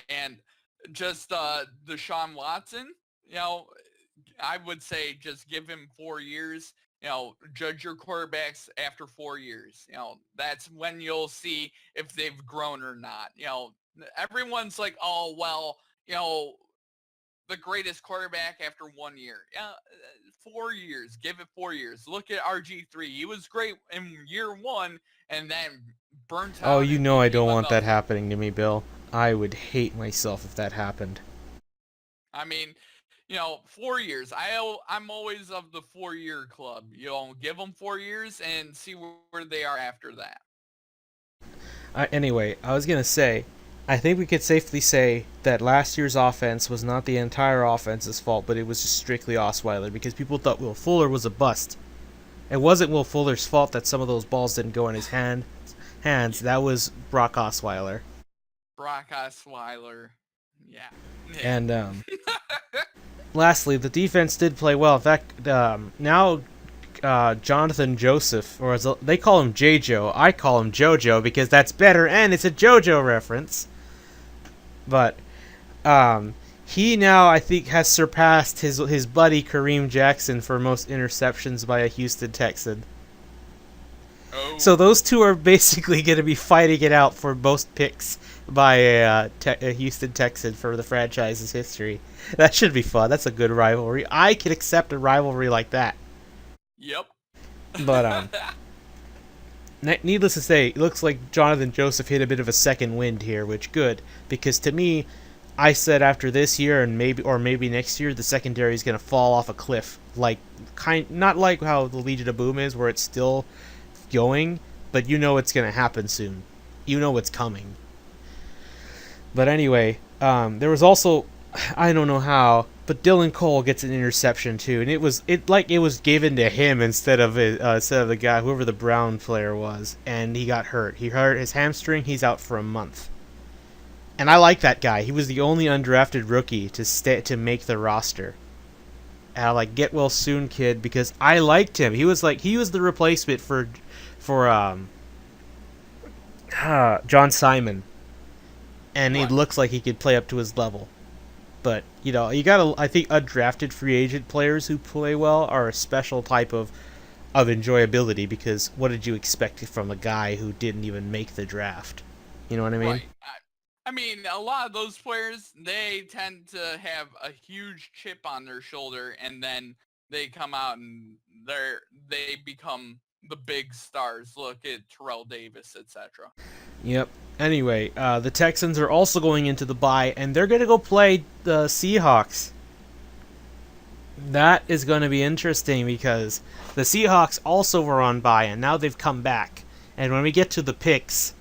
And just Deshaun Watson, I would say just give him 4 years. Judge your quarterbacks after 4 years. That's when you'll see if they've grown or not. Everyone's like, oh, well, the greatest quarterback after 1 year. 4 years. Give it 4 years. Look at RG3. He was great in year 1 and then burnt out. Oh, I don't want that happening to me, Bill. I would hate myself if that happened. I mean, 4 years. I'm always of the 4-year club. Give them 4 years and see where they are after that. Anyway, I was going to say, I think we could safely say that last year's offense was not the entire offense's fault, but it was just strictly Osweiler because people thought Will Fuller was a bust. It wasn't Will Fuller's fault that some of those balls didn't go in his hands. That was Brock Osweiler. Brock Osweiler. Yeah. And lastly, the defense did play well. In fact, now Jonathan Joseph, or as they call him J-Jo, I call him JoJo because that's better and it's a JoJo reference. But he now, I think, has surpassed his buddy Kareem Jackson for most interceptions by a Houston Texan. Oh. So those two are basically going to be fighting it out for most picks by a Houston Texan for the franchise's history. That should be fun. That's a good rivalry. I can accept a rivalry like that. Yep. But needless to say, it looks like Jonathan Joseph hit a bit of a second wind here, which good, because to me, I said after this year and maybe next year, the secondary is going to fall off a cliff, not like how the Legion of Boom is, where it's still going, but it's going to happen soon. It's coming. But anyway, there was also, I don't know how, But Dylan Cole gets an interception too, and it was given to him instead of the guy, whoever the Brown player was, and he got hurt. He hurt his hamstring. He's out for a month. And I like that guy. He was the only undrafted rookie to make the roster. And I like, get well soon, kid, because I liked him. He was the replacement for John Simon, and he Right. looks like he could play up to his level. But you gotta. I think undrafted free agent players who play well are a special type of enjoyability, because what did you expect from a guy who didn't even make the draft? You know what I mean? Right. I mean, a lot of those players, they tend to have a huge chip on their shoulder, and then they come out and they become the big stars. Look at Terrell Davis, etc. Yep. Anyway, the Texans are also going into the bye, and they're gonna go play the Seahawks. That is going to be interesting because the Seahawks also were on bye, and now they've come back. And when we get to the picks,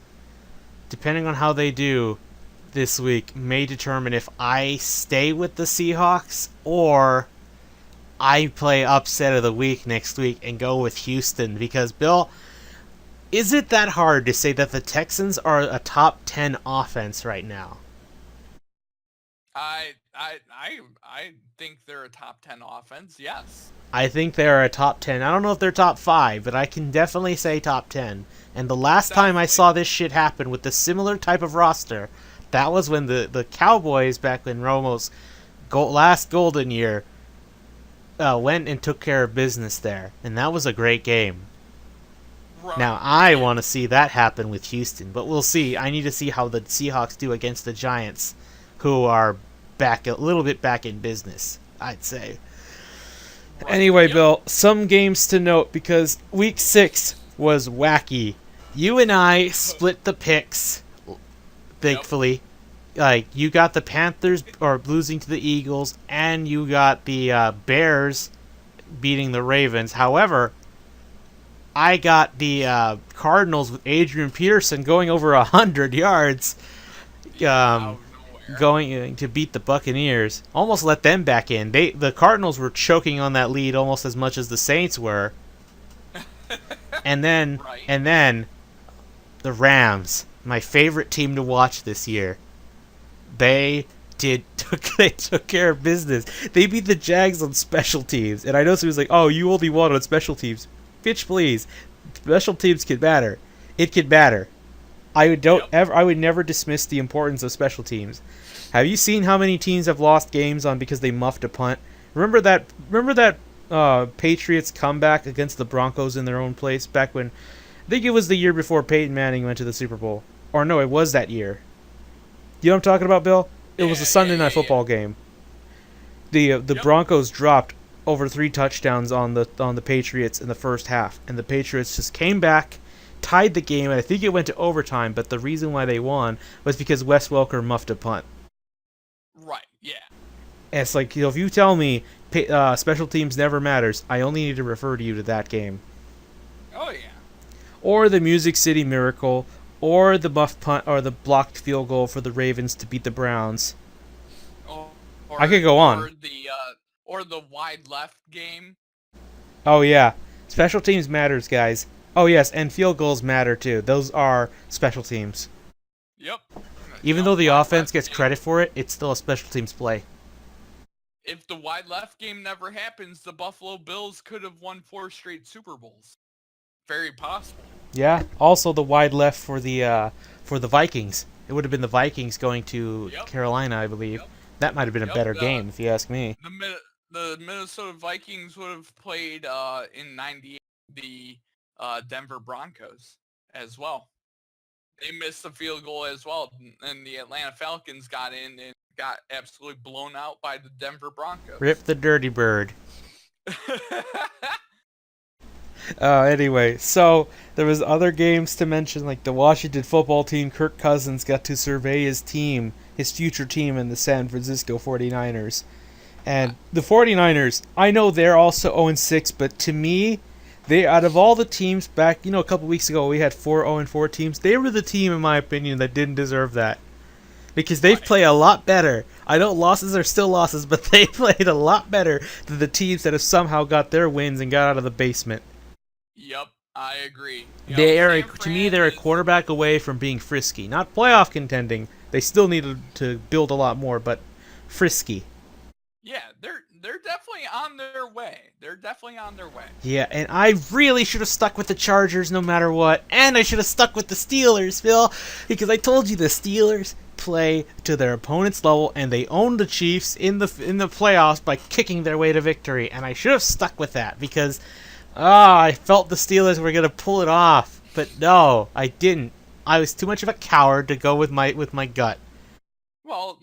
depending on how they do this week, may determine if I stay with the Seahawks or I play upset of the week next week and go with Houston. Because, Bill, is it that hard to say that the Texans are a top 10 offense right now? I think they're a top 10 offense. Yes. I think they're a top 10. I don't know if they're top 5, but I can definitely say top 10. And the last time I Definitely. saw this shit happen with a similar type of roster, that was when the Cowboys, back in Romo's last golden year, went and took care of business there. And that was a great game. Right. Now, I Yeah. want to see that happen with Houston, but we'll see. I need to see how the Seahawks do against the Giants, who are back a little bit back in business, I'd say. Right. Anyway, Yep. Bill, some games to note because week 6 was wacky. You and I split the picks, thankfully. Like, you got the Panthers or losing to the Eagles, and you got the Bears beating the Ravens. However, I got the Cardinals with Adrian Peterson going over 100 yards, Yeah, um, out of nowhere. going to beat the Buccaneers. Almost let them back in. The Cardinals were choking on that lead almost as much as the Saints were. And then Right. and then the Rams, my favorite team to watch this year. They they took care of business. They beat the Jags on special teams. And I know somebody's like, "Oh, you only won on special teams." Bitch, please. Special teams can matter. It can matter. I would never dismiss the importance of special teams. Have you seen how many teams have lost games on because they muffed a punt? Remember that Patriots comeback against the Broncos in their own place back when, I think it was the year before Peyton Manning went to the Super Bowl. Or no, it was that year. You know what I'm talking about, Bill? It was a Sunday night Yeah. football game. The Yep. Broncos dropped over 3 touchdowns on the Patriots in the first half, and the Patriots just came back, tied the game, and I think it went to overtime. But the reason why they won was because Wes Welker muffed a punt. Right. Yeah. And it's like, if you tell me special teams never matters, I only need to refer to you to that game, Oh yeah. or the Music City Miracle, or the muff punt, or the blocked field goal for the Ravens to beat the Browns. Or, I could go on. Or the wide left game. Oh yeah, special teams matters, guys. Oh yes, and field goals matter too. Those are special teams. Yep. Even though the wide offense left gets game. credit for it, it's still a special teams play. If the wide left game never happens, the Buffalo Bills could have won 4 straight Super Bowls. Very possible. Yeah. Also, the wide left for the Vikings. It would have been the Vikings going to Yep. Carolina, I believe. Yep. That might have been a Yep, better game, if you ask me. The Minnesota Vikings would have played in '98 the Denver Broncos as well. They missed the field goal as well, and the Atlanta Falcons got in and got absolutely blown out by the Denver Broncos. Rip the dirty bird. Anyway, so there was other games to mention, like the Washington football team. Kirk Cousins got to survey his team, his future team in the San Francisco 49ers. And the 49ers, I know they're also 0-6, but to me, they, out of all the teams back, a couple weeks ago we had 4 0-4 teams. They were the team, in my opinion, that didn't deserve that. Because they Right. play a lot better. I know losses are still losses, but they played a lot better than the teams that have somehow got their wins and got out of the basement. Yep, I agree. They are, San to me, Fran they're a is. quarterback away from being frisky. Not playoff contending. They still need to build a lot more, but frisky. Yeah, they're definitely on their way. They're definitely on their way. Yeah, and I really should have stuck with the Chargers no matter what, and I should have stuck with the Steelers, Phil, because I told you the Steelers play to their opponent's level, and they own the Chiefs in the playoffs by kicking their way to victory, and I should have stuck with that because, I felt the Steelers were gonna pull it off, but no, I didn't. I was too much of a coward to go with my gut. Well,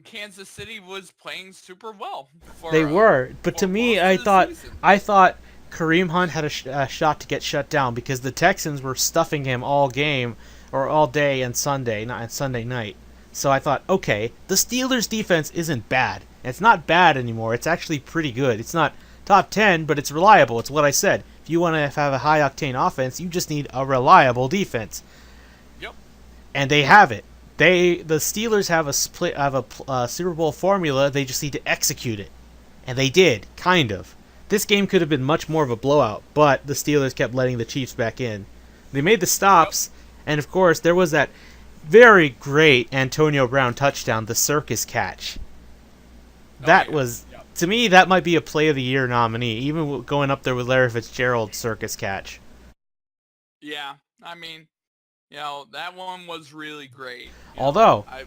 Kansas City was playing super well They were, but to for me, most of the season. I thought Kareem Hunt had a shot to get shut down because the Texans were stuffing him all game or all day and Sunday, not Sunday night. So I thought, okay, the Steelers' defense isn't bad. It's not bad anymore. It's actually pretty good. It's not top 10, but it's reliable. It's what I said. If you want to have a high octane offense, you just need a reliable defense, Yep. and they have it. The Steelers have a Super Bowl formula. They just need to execute it. And they did, kind of. This game could have been much more of a blowout, but the Steelers kept letting the Chiefs back in. They made the stops, and of course, there was that very great Antonio Brown touchdown, the circus catch. That was, Yep. to me, that might be a Play of the Year nominee, even going up there with Larry Fitzgerald's circus catch. Yeah, I mean, that one was really great. Although, I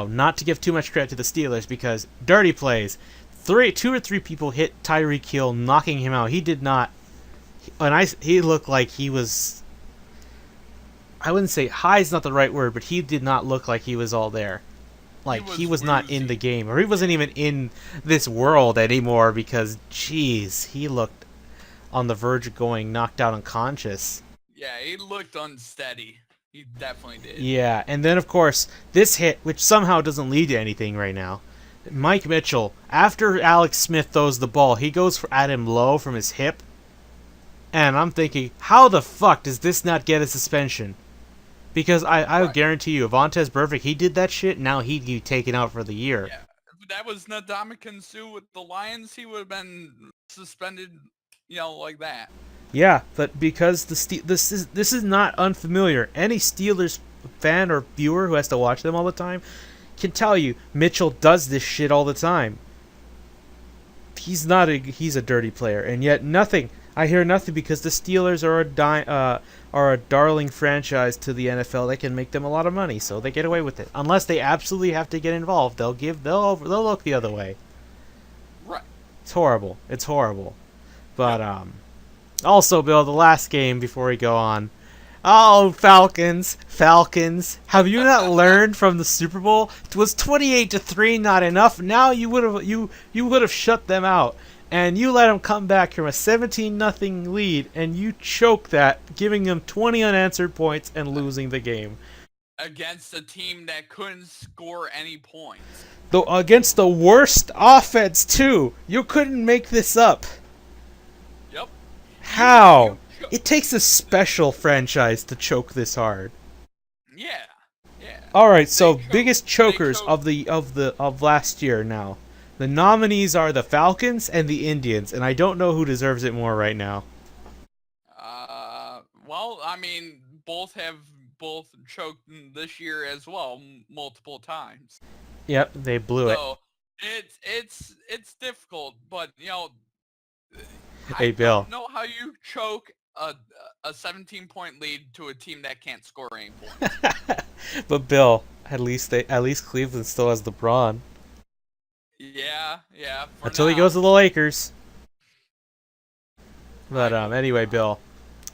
not to give too much credit to the Steelers, because dirty plays, two or three people hit Tyreek Hill, knocking him out. He did not, he looked like he was. I wouldn't say high is not the right word, but he did not look like he was all there. Like he was not in the game, or he wasn't even in this world anymore. Because, jeez, he looked on the verge of going knocked out unconscious. Yeah, he looked unsteady. He definitely did. Yeah, and then of course this hit, which somehow doesn't lead to anything right now. Mike Mitchell, after Alex Smith throws the ball, he goes at him low from his hip, and I'm thinking, how the fuck does this not get a suspension? Because I would guarantee you, if Vontez Burfict, he did that shit, now he'd be taken out for the year. Yeah, if that was Ndamukong Suh with the Lions, he would have been suspended, like that. Yeah, but because this is not unfamiliar. Any Steelers fan or viewer who has to watch them all the time can tell you Mitchell does this shit all the time. He's a dirty player, and yet nothing. I hear nothing because the Steelers are a darling franchise to the NFL. They can make them a lot of money, so they get away with it. Unless they absolutely have to get involved, they'll look the other way. Right. It's horrible. It's horrible. But also, Bill, the last game before we go on. Oh, Falcons. Have you not learned from the Super Bowl? It was 28-3 not enough? Now you would have shut them out. And you let them come back from a 17-0 lead, and you choke that, giving them 20 unanswered points and losing the game. Against a team that couldn't score any points. Though against the worst offense too. You couldn't make this up. Yep. How? It takes a special franchise to choke this hard. Yeah. All right, so biggest chokers of last year now. The nominees are the Falcons and the Indians, and I don't know who deserves it more right now. Well, I mean, both choked this year as well, multiple times. Yep, they blew it. So it's difficult, but Hey, Bill. I don't know how you choke a 17-point lead to a team that can't score any points. But Bill, at least Cleveland still has LeBron. Yeah. Until he goes to the Lakers. But anyway, Bill,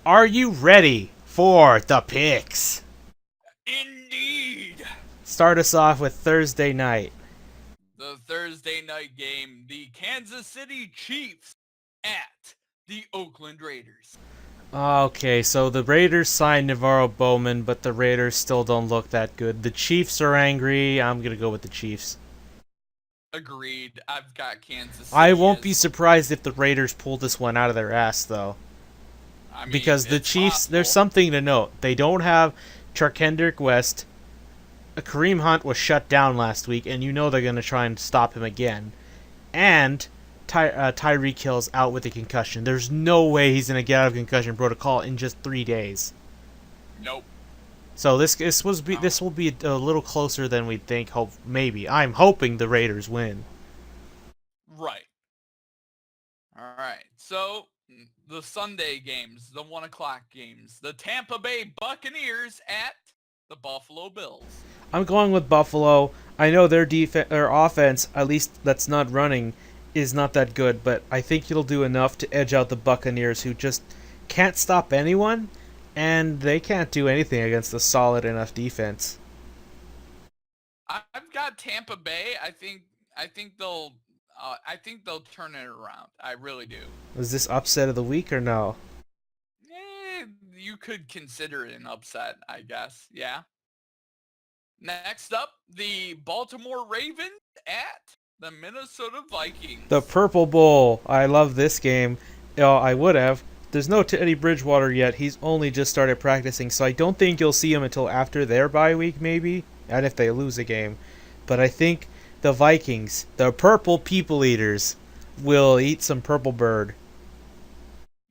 are you ready for the picks? Indeed. Start us off with Thursday night. The Thursday night game, the Kansas City Chiefs at the Oakland Raiders. Okay, so the Raiders signed Navarro Bowman, but the Raiders still don't look that good. The Chiefs are angry. I'm going to go with the Chiefs. Agreed. I've got Kansas City. I won't be surprised if the Raiders pull this one out of their ass, though. I mean, because the Chiefs, possible. there's something to note. They don't have Charkendrick West. Kareem Hunt was shut down last week, and you know they're going to try and stop him again. And Tyreek Hill's out with a concussion. There's no way he's going to get out of concussion protocol in just 3 days. Nope. So this will be a little closer than we'd think. Hope maybe I'm hoping the Raiders win. Right. All right. So the Sunday games, the 1 o'clock games, the Tampa Bay Buccaneers at the Buffalo Bills. I'm going with Buffalo. I know their offense, at least that's not running, is not that good, but I think it'll do enough to edge out the Buccaneers, who just can't stop anyone, and they can't do anything against a solid enough defense. I've got Tampa Bay. I think they'll turn it around. I really do. Was this upset of the week or no? You could consider it an upset, I guess. Yeah. Next up, the Baltimore Ravens at the Minnesota Vikings. The Purple Bowl. I love this game. I would have. There's no Teddy Bridgewater yet. He's only just started practicing, so I don't think you'll see him until after their bye week, maybe, and if they lose a game. But I think the Vikings, the Purple People Eaters, will eat some Purple Bird.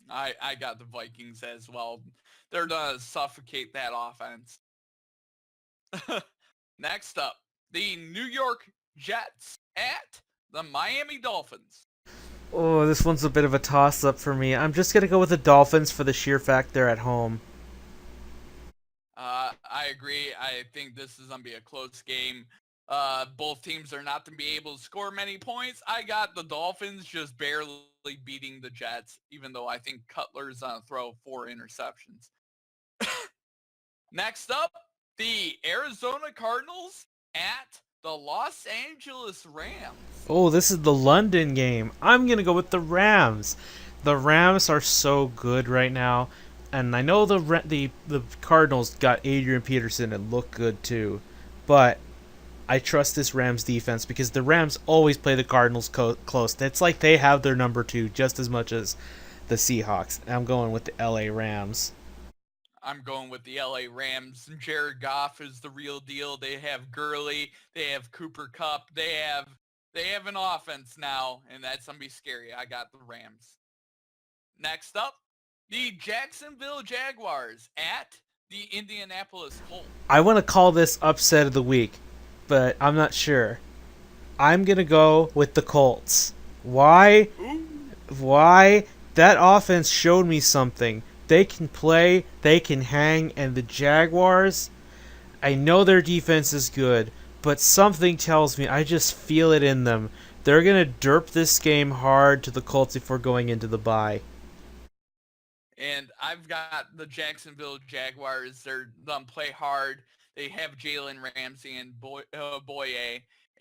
I got the Vikings as well. They're gonna suffocate that offense. Next up, the New York Jets at the Miami Dolphins. Oh, this one's a bit of a toss-up for me. I'm just gonna go with the Dolphins for the sheer fact they're at home. I agree. I think this is gonna be a close game. Both teams are not to be able to score many points. I got the Dolphins just barely beating the Jets, even though I think Cutler's gonna throw 4 interceptions. Next up, the Arizona Cardinals at the Los Angeles Rams. Oh, this is the London game. I'm gonna go with the Rams. The Rams are so good right now, and I know the Cardinals got Adrian Peterson and look good too, but I trust this Rams defense because the Rams always play the Cardinals close. It's like they have their number two just as much as the Seahawks. I'm going with the LA Rams. I'm going with the LA Rams. Jared Goff is the real deal. They have Gurley. They have Cooper Kupp. They have an offense now, and that's gonna be scary. I got the Rams. Next up, the Jacksonville Jaguars at the Indianapolis Colts. I want to call this upset of the week, but I'm not sure. I'm going to go with the Colts. Why? Ooh. Why? That offense showed me something. They can play, they can hang, and the Jaguars, I know their defense is good, but something tells me, I just feel it in them. They're going to derp this game hard to the Colts before going into the bye. And I've got the Jacksonville Jaguars. They're them play hard. They have Jalen Ramsey and Boye,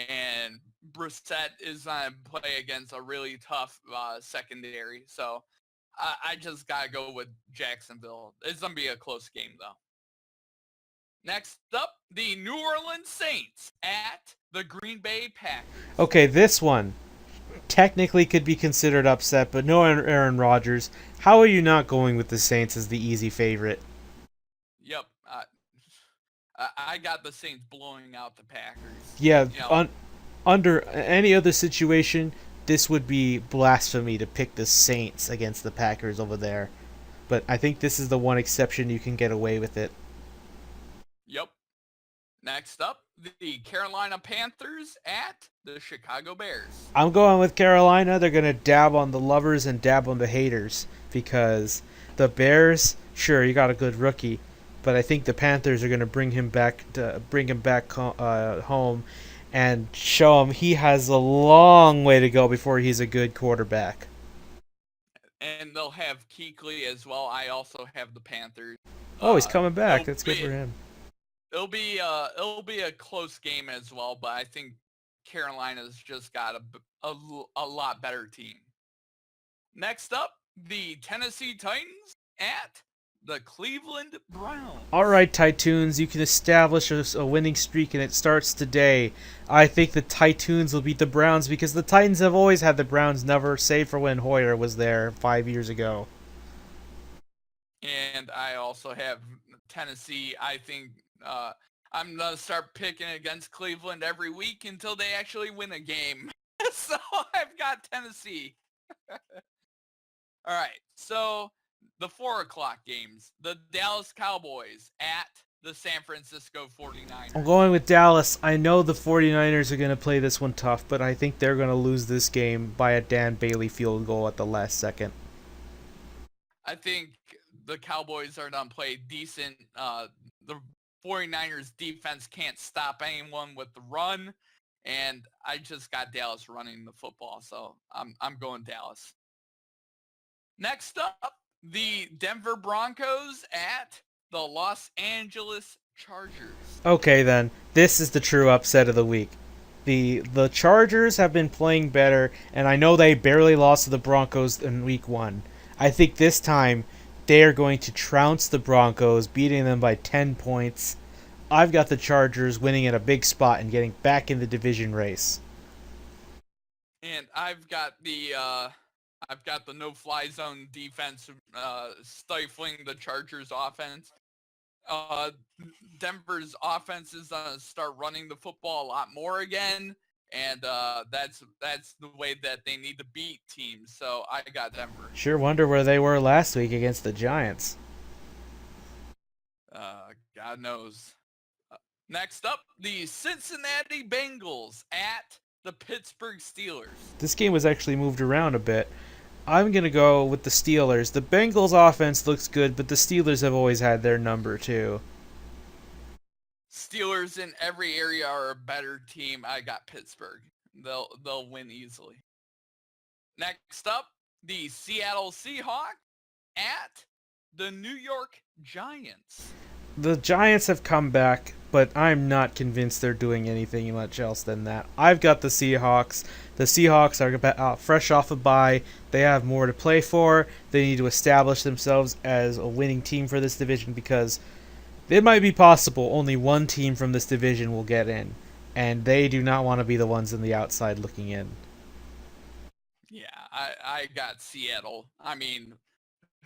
and Brissett is on play against a really tough secondary. So I just gotta go with Jacksonville. It's gonna be a close game though. Next up, the New Orleans Saints at the Green Bay Packers. Okay, this one technically could be considered upset, but no Aaron Rodgers. How are you not going with the Saints as the easy favorite? Yep. I got the Saints blowing out the Packers. Yeah, You know, under any other situation, this would be blasphemy to pick the Saints against the Packers over there. But I think this is the one exception you can get away with it. yep. Next up, the Carolina Panthers at the Chicago Bears. I'm going with Carolina. They're going to dab on the lovers and dab on the haters because the Bears, sure, you got a good rookie, but I think the Panthers are going to bring him back home and show him he has a long way to go before he's a good quarterback. And they'll have Kuechly as well. I also have the Panthers. Oh, he's coming back. it'll That's good be- for him. It'll be a close game as well, but I think Carolina's just got a lot better team. Next up, the Tennessee Titans at the Cleveland Browns. All right, Titans, you can establish a winning streak, and it starts today. I think the Titans will beat the Browns because the Titans have always had the Browns never, save for when Hoyer was there 5 years ago. And I also have Tennessee. I'm gonna start picking against Cleveland every week until they actually win a game. So I've got Tennessee. All right. So the 4 o'clock games, the Dallas Cowboys at the San Francisco I'm 49ers. going with Dallas. I know the 49ers are going to play this one tough, but I think they're going to lose this game by a Dan Bailey field goal at the last second. I think the Cowboys are going to play decent. The 49ers defense can't stop anyone with the run. And I just got Dallas running the football. So I'm going Dallas. Next up, the Denver Broncos at the Los Angeles Chargers. Okay, then. This is the true upset of the week. The Chargers have been playing better, and I know they barely lost to the Broncos in week 1. I think this time they are going to trounce the Broncos, beating them by 10 points. I've got the Chargers winning at a big spot and getting back in the division race. And I've got the no-fly zone defense stifling the Chargers offense. Uh, Denver's offense is gonna start running the football a lot more again, and that's the way that they need to beat teams. So I got Denver. Sure wonder where they were last week against the Giants. God knows. Next up, the Cincinnati Bengals at the Pittsburgh Steelers. This game was actually moved around a bit. I'm going to go with the Steelers. The Bengals offense looks good, but the Steelers have always had their number too. Steelers in every area are a better team. I got Pittsburgh. They'll win easily. Next up, the Seattle Seahawks at the New York Giants. The Giants have come back, but I'm not convinced they're doing anything much else than that. I've got the Seahawks. The Seahawks are fresh off a bye. They have more to play for. They need to establish themselves as a winning team for this division because it might be possible only one team from this division will get in, and they do not want to be the ones on the outside looking in. Yeah, I got Seattle. I mean,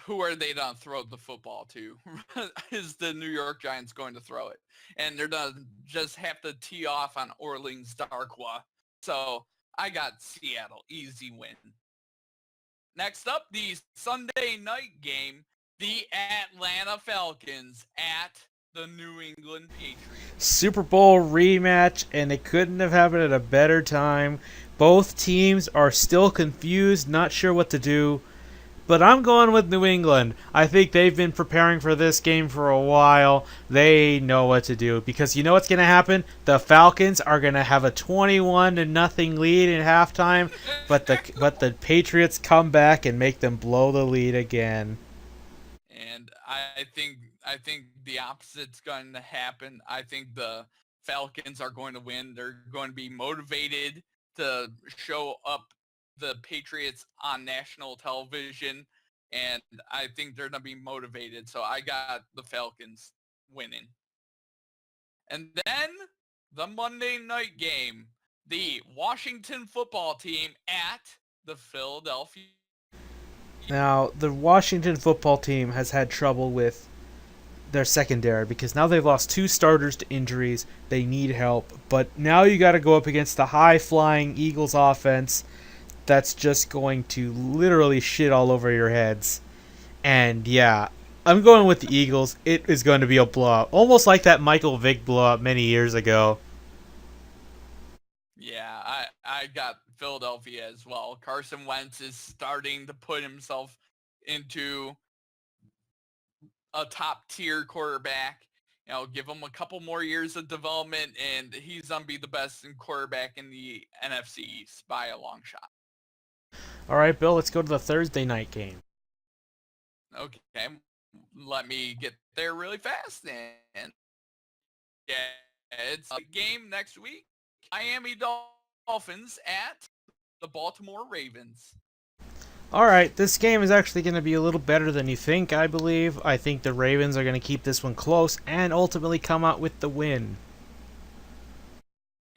who are they going to throw the football to? Is the New York Giants going to throw it? And they're going to just have to tee off on Orleans Darkwa. So I got Seattle. Easy win. Next up, the Sunday night game, the Atlanta Falcons at the New England Patriots. Super Bowl rematch, and it couldn't have happened at a better time. Both teams are still confused, not sure what to do. But I'm going with New England. I think they've been preparing for this game for a while. They know what to do because you know what's going to happen? The Falcons are going to have a 21 to nothing lead in halftime, but the Patriots come back and make them blow the lead again. And I think the opposite's going to happen. I think the Falcons are going to win. They're going to be motivated to show up the Patriots on national television, and I think they're going to be motivated. So I got the Falcons winning. And then the Monday night game, the Washington football team at the Philadelphia. Now, the Washington football team has had trouble with their secondary because now they've lost two starters to injuries. They need help, but now you got to go up against the high-flying Eagles offense that's just going to literally shit all over your heads. And yeah, I'm going with the Eagles. It is going to be a blowout, almost like that Michael Vick blowout many years ago. Yeah, I got Philadelphia as well. Carson Wentz is starting to put himself into a top tier quarterback. You know, give him a couple more years of development, and he's gonna be the best quarterback in the NFC East by a long shot. All right, Bill, let's go to the Thursday night game. Okay, let me get there really fast then. Yeah, it's a game next week. Miami Dolphins at the Baltimore Ravens. All right, this game is actually going to be a little better than you think, I believe. I think the Ravens are going to keep this one close and ultimately come out with the win.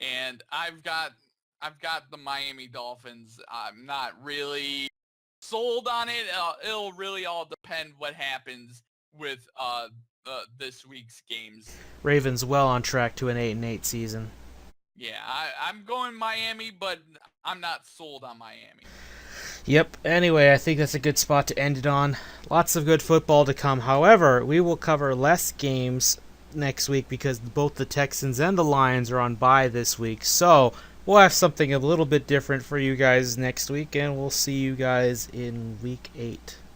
And I've got the Miami Dolphins. I'm not really sold on it. It'll really all depend what happens with this week's games. Ravens well on track to an 8-8 season. Yeah, I'm going Miami, but I'm not sold on Miami. Yep. Anyway, I think that's a good spot to end it on. Lots of good football to come. However, we will cover less games next week because both the Texans and the Lions are on bye this week. So we'll have something a little bit different for you guys next week, and we'll see you guys in week 8.